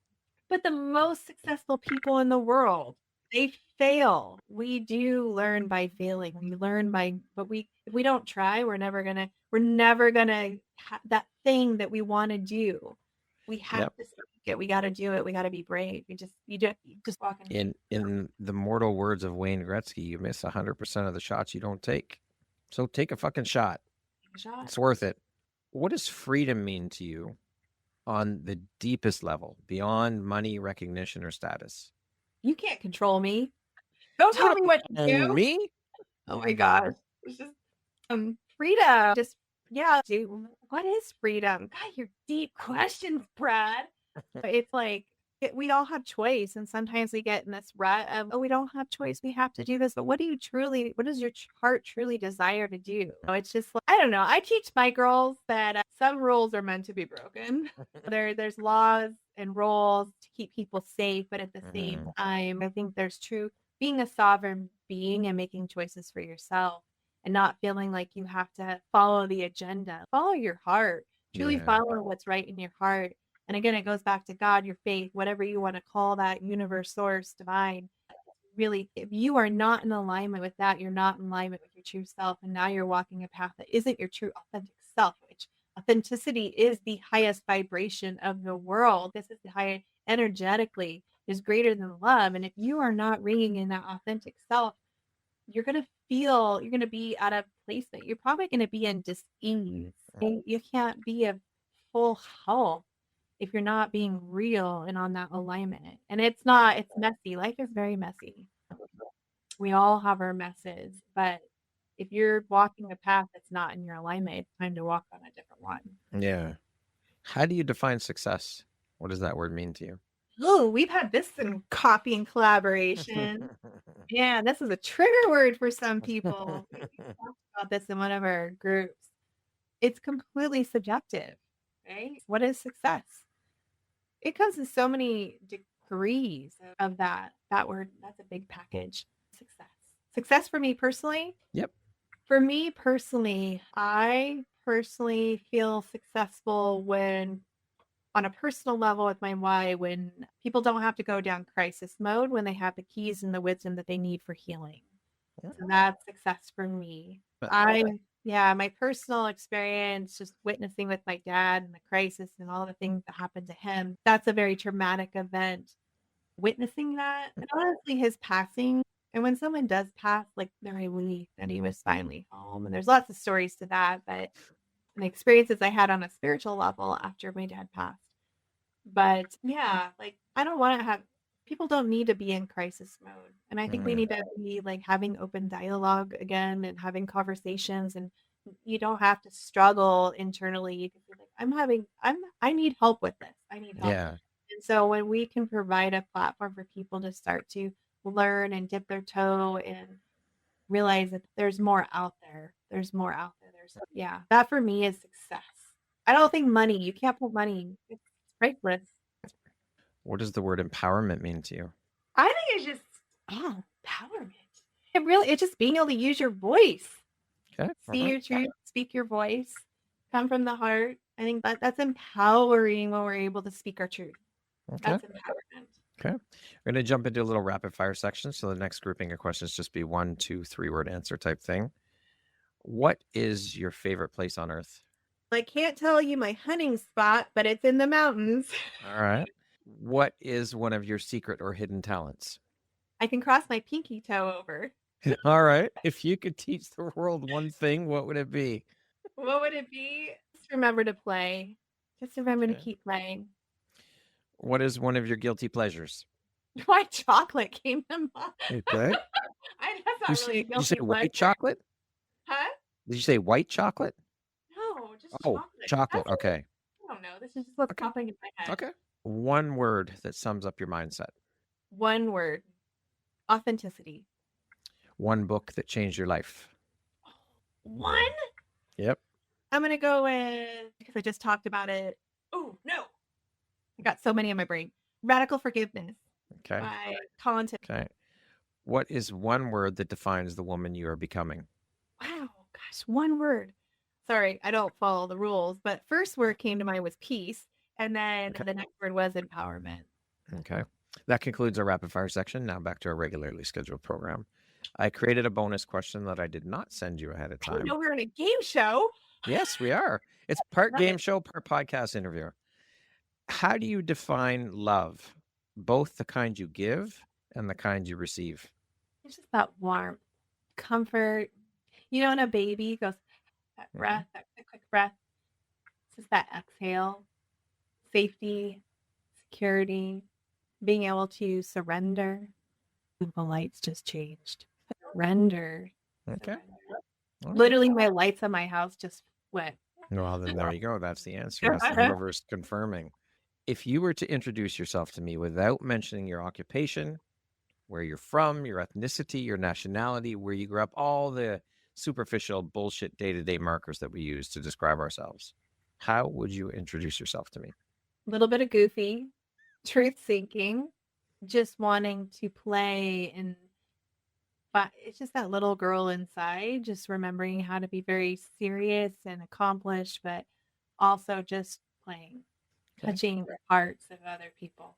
Speaker 1: But
Speaker 2: the most successful people in the world, they fail. We do learn by failing. We learn by, but if we don't try, we're never gonna have that thing that we want to do. We have to seek it. We got to do it. We got to be brave. You just walk
Speaker 1: in the mortal words of Wayne Gretzky, you miss 100% of the shots you don't take. So take a fucking shot. It's worth it. What does freedom mean to you on the deepest level, beyond money, recognition, or status?
Speaker 2: You can't control me. Don't tell me what to do.
Speaker 1: Me?
Speaker 2: Oh my gosh. It's just freedom. Just what is freedom? God, your deep questions, Brad. It's like we all have choice, and sometimes we get in this rut of, oh, we don't have choice, we have to do this. But what does your heart truly desire to do? It's just like, I don't know. I teach my girls that some rules are meant to be broken. There's laws and rules to keep people safe, but at the same time, I think there's being a sovereign being and making choices for yourself and not feeling like you have to follow the agenda. Follow your heart. Truly follow what's right in your heart. And again, it goes back to God, your faith, whatever you want to call that, universe, source, divine. Really, if you are not in alignment with that, you're not in alignment with your true self. And now you're walking a path that isn't your true authentic self, which authenticity is the highest vibration of the world. This is the highest energetically is greater than love. And if you are not ringing in that authentic self, you're going to be at a place that you're probably going to be in dis-ease. You can't be a full health if you're not being real and on that alignment. And it's messy. Life is very messy. We all have our messes, but if you're walking a path that's not in your alignment, it's time to walk on a different one.
Speaker 1: Yeah. How do you define success? What does that word mean to you?
Speaker 2: Oh, we've had this in copy and collaboration. Yeah, this is a trigger word for some people. We talked about this in one of our groups. It's completely subjective, right? What is success? It comes in so many degrees of that word. That's a big package. Success for me personally.
Speaker 1: Yep.
Speaker 2: For me personally, I personally feel successful when on a personal level with my why, when people don't have to go down crisis mode, when they have the keys and the wisdom that they need for healing.
Speaker 1: Yeah.
Speaker 2: So that's success for me.
Speaker 1: But-
Speaker 2: Yeah, my personal experience just witnessing with my dad and the crisis and all the things that happened to him, that's a very traumatic event. Witnessing that and honestly his passing. And when someone does pass, like they're relieved that he was finally home. And there's lots of stories to that, but and experiences I had on a spiritual level after my dad passed. But yeah, like I don't want to have people don't need to be in crisis mode. And I think we
Speaker 1: Mm,
Speaker 2: need to be like having open dialogue again and having conversations and you don't have to struggle internally. You can be like, I need help with this. I need help.
Speaker 1: yeah.
Speaker 2: And so when we can provide a platform for people to start to learn and dip their toe and realize that there's more out there. There's more out there. Yeah, that for me is success. I don't think money, you can't put money, it's priceless.
Speaker 1: What does the word empowerment mean to you?
Speaker 2: I think it's just empowerment. It's just being able to use your voice,
Speaker 1: Okay.
Speaker 2: see your truth, speak your voice, come from the heart. I think that's empowering when we're able to speak our truth.
Speaker 1: Okay.
Speaker 2: That's empowerment.
Speaker 1: Okay. We're going to jump into a little rapid fire section. So the next grouping of questions just be 1, 2, 3 word answer type thing. What is your favorite place on earth?
Speaker 2: I can't tell you my hunting spot, but it's in the mountains.
Speaker 1: All right. What is one of your secret or hidden talents?
Speaker 2: I can cross my pinky toe over.
Speaker 1: All right. If you could teach the world one thing, what would it be?
Speaker 2: What would it be? Just remember to play. Just remember to
Speaker 1: Okay.
Speaker 2: keep playing.
Speaker 1: What is one of your guilty pleasures?
Speaker 2: White chocolate came to mind.
Speaker 1: Okay.
Speaker 2: That's
Speaker 1: You
Speaker 2: not
Speaker 1: say,
Speaker 2: really a
Speaker 1: you
Speaker 2: guilty
Speaker 1: say white
Speaker 2: pleasure.
Speaker 1: chocolate?
Speaker 2: Huh?
Speaker 1: Did you say white chocolate?
Speaker 2: No, just
Speaker 1: Oh,
Speaker 2: chocolate.
Speaker 1: chocolate. Okay.
Speaker 2: I don't know. This is just what's
Speaker 1: Okay.
Speaker 2: popping in my head.
Speaker 1: Okay. One word that sums up your mindset.
Speaker 2: One word. Authenticity.
Speaker 1: One book that changed your life.
Speaker 2: One?
Speaker 1: Yep.
Speaker 2: I'm going to go with, because I just talked about it. Oh, no. I got so many in my brain. Radical Forgiveness
Speaker 1: Okay.
Speaker 2: by Colin Tippett.
Speaker 1: Okay. What is one word that defines the woman you are becoming?
Speaker 2: Wow, gosh, one word. Sorry, I don't follow the rules, but first word came to mind was peace, and then
Speaker 1: Okay.
Speaker 2: the next word was empowerment.
Speaker 1: Okay. That concludes our rapid fire section. Now back to our regularly scheduled program. I created a bonus question that I did not send you ahead of
Speaker 2: I didn't
Speaker 1: time.
Speaker 2: know we were in a game show.
Speaker 1: Yes, we are. It's part game show, part podcast interview. How do you define love? Both the kind you give and the kind you receive.
Speaker 2: It's just that warmth, comfort. You know, when a baby goes, that breath, that quick breath, it's just that exhale, safety, security, being able to surrender. The lights just changed. Surrender.
Speaker 1: Okay.
Speaker 2: Literally, my lights on my house just went.
Speaker 1: Well, then there you go. That's the answer. That's the universe confirming. If you were to introduce yourself to me without mentioning your occupation, where you're from, your ethnicity, your nationality, where you grew up, all the superficial bullshit day-to-day markers that we use to describe ourselves, how would you introduce yourself to me?
Speaker 2: A little bit of goofy, truth seeking, just wanting to play but it's just that little girl inside, just remembering how to be very serious and accomplished, but also just playing, touching the hearts of other people.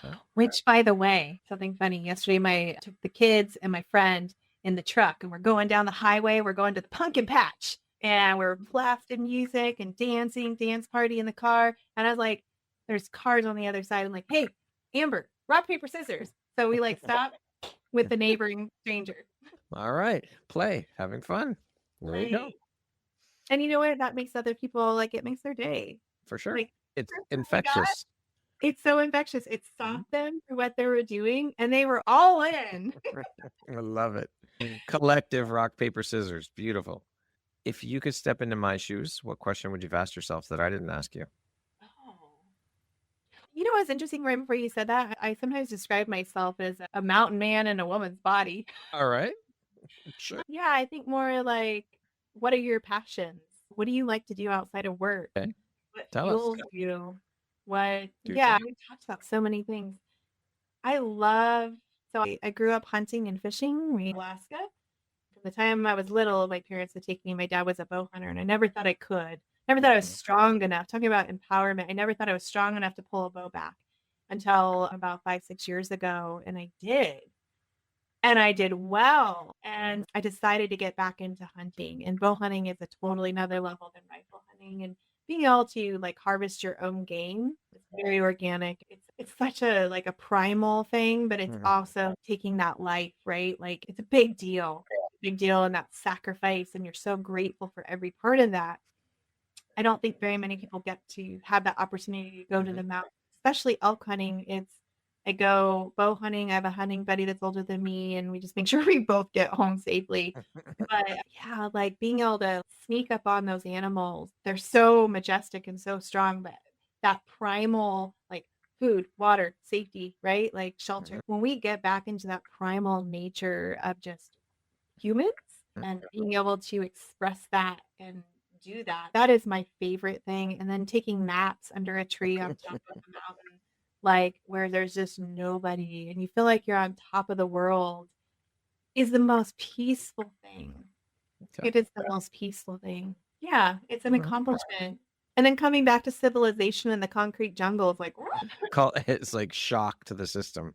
Speaker 1: Okay.
Speaker 2: Which, by the way, something funny. Yesterday, I took the kids and my friend in the truck, and we're going down the highway. We're going to the pumpkin patch, and we're blasting music and dancing, dance party in the car. And I was like, "There's cars on the other side." I'm like, "Hey, Amber, rock paper scissors." So we stop with the neighboring stranger.
Speaker 1: All right. Play. Having fun. There you go.
Speaker 2: And you know what? That makes other people it makes their day.
Speaker 1: For sure.
Speaker 2: Like,
Speaker 1: It's infectious.
Speaker 2: It's so infectious. It stopped them for what they were doing, and they were all in.
Speaker 1: I love it. Collective rock, paper, scissors. Beautiful. If you could step into my shoes, what question would you have asked yourself that I didn't ask you?
Speaker 2: Oh. You know what's interesting right before you said that? I sometimes describe myself as a mountain man in a woman's body.
Speaker 1: All right. Sure.
Speaker 2: Yeah, I think more like, what are your passions? What do you like to do outside of work?
Speaker 1: Okay.
Speaker 2: What
Speaker 1: Tell us.
Speaker 2: fuels you? What?
Speaker 1: Do
Speaker 2: Yeah,
Speaker 1: tell.
Speaker 2: we talked about so many things. I grew up hunting and fishing in Alaska. The time I was little, my parents would take me. My dad was a bow hunter, and I never thought I could. Never thought I was strong enough. Talking about empowerment, I never thought I was strong enough to pull a bow back until about 5, 6 years ago, and I did. And I did well, and I decided to get back into hunting, and bow hunting is a totally another level than rifle hunting, and being able to, like, harvest your own game, it's very organic. It's such a, like, a primal thing, but it's
Speaker 1: Mhm.
Speaker 2: also taking that life, right? Like, it's a big deal. Big deal, and that sacrifice, and you're so grateful for every part of that. I don't think very many people get to have that opportunity to go to the mountains, especially elk hunting. I go bow hunting. I have a hunting buddy that's older than me, and we just make sure we both get home safely. But yeah, like being able to sneak up on those animals, they're so majestic and so strong, but that primal, like food, water, safety, right? Like shelter. When we get back into that primal nature of just humans and being able to express that and do that. That is my favorite thing. And then taking naps under a tree on top of a mountain, like where there's just nobody and you feel like you're on top of the world is the most peaceful thing.
Speaker 1: Okay.
Speaker 2: It is the most peaceful thing. Yeah, it's an accomplishment. And then coming back to civilization in the concrete jungle is like,
Speaker 1: It's like shock to the system.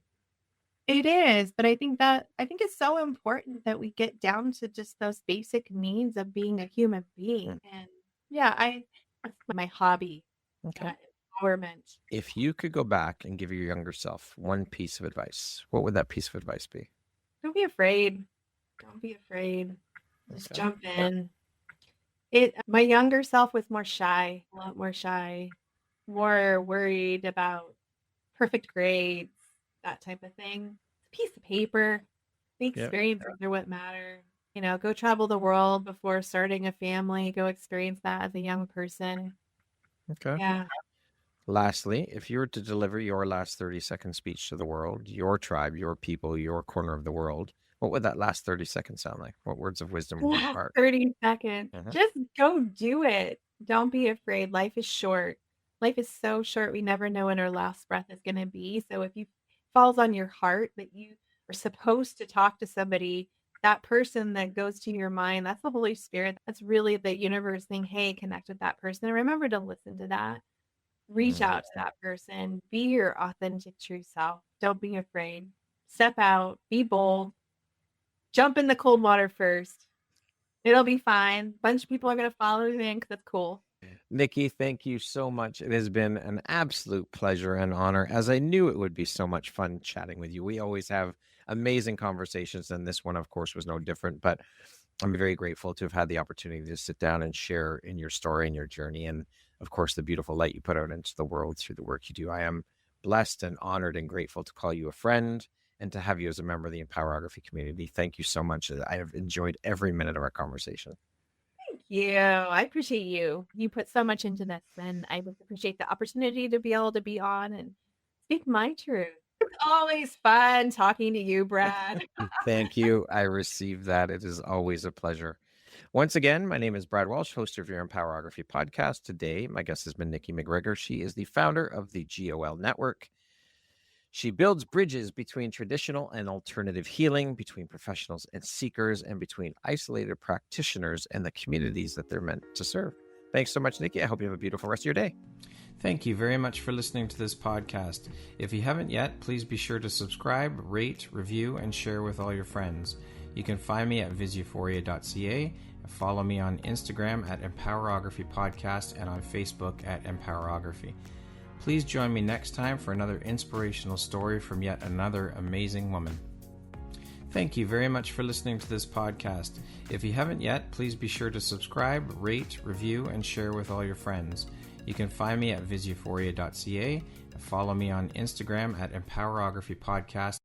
Speaker 2: it is, but I think it's so important that we get down to just those basic needs of being a human being. And yeah, that's my hobby,
Speaker 1: Okay.
Speaker 2: empowerment.
Speaker 1: If you could go back and give your younger self one piece of advice, what would that piece of advice be?
Speaker 2: Don't be afraid. Don't be afraid. Just
Speaker 1: Okay.
Speaker 2: jump in. My younger self was more shy, a lot more shy, more worried about perfect grades, that type of thing. It's a piece of paper. The
Speaker 1: Yep.
Speaker 2: experiences are what matter. Go travel the world before starting a family. Go experience that as a young person.
Speaker 1: Okay.
Speaker 2: Yeah.
Speaker 1: Lastly, if you were to deliver your last 30-second speech to the world, your tribe, your people, your corner of the world, what would that last 30 seconds sound like? What words of wisdom would you
Speaker 2: Last
Speaker 1: impart?
Speaker 2: 30 seconds.
Speaker 1: Mhm.
Speaker 2: Just go do it. Don't be afraid. Life is short. Life is so short. We never know when our last breath is going to be. So if you falls on your heart that you are supposed to talk to somebody, that person that goes to your mind, that's the Holy Spirit. That's really the universe saying, hey, connect with that person. And remember to listen to that. Reach out to that person. Be your authentic, true self. Don't be afraid. Step out. Be bold. Jump in the cold water first. It'll be fine. Bunch of people are gonna follow you in because it's cool.
Speaker 1: Nikki, thank you so much. It has been an absolute pleasure and honor, as I knew it would be so much fun chatting with you. We always have amazing conversations, and this one, of course, was no different. But I'm very grateful to have had the opportunity to sit down and share in your story and your journey, and of course, the beautiful light you put out into the world through the work you do. I am blessed and honored and grateful to call you a friend and to have you as a member of the Empowerography community. Thank you so much. I have enjoyed every minute of our conversation.
Speaker 2: Thank you. I appreciate you. You put so much into this, and I would appreciate the opportunity to be able to be on and speak my truth. It's always fun talking to you, Brad.
Speaker 1: Thank you. I received that. It is always a pleasure. Once again, my name is Brad Walsh, host of your Empowerography podcast. Today, my guest has been Nikki MacGregor. She is the founder of the GOL Network. She builds bridges between traditional and alternative healing, between professionals and seekers, and between isolated practitioners and the communities that they're meant to serve. Thanks so much, Nikki. I hope you have a beautiful rest of your day. Thank you very much for listening to this podcast. If you haven't yet, please be sure to subscribe, rate, review, and share with all your friends. You can find me at visuphoria.ca. Follow me on Instagram at Empowerography Podcast and on Facebook at Empowerography. Please join me next time for another inspirational story from yet another amazing woman. Thank you very much for listening to this podcast. If you haven't yet, please be sure to subscribe, rate, review, and share with all your friends. You can find me at visuphoria.ca. Follow me on Instagram at Empowerography Podcast.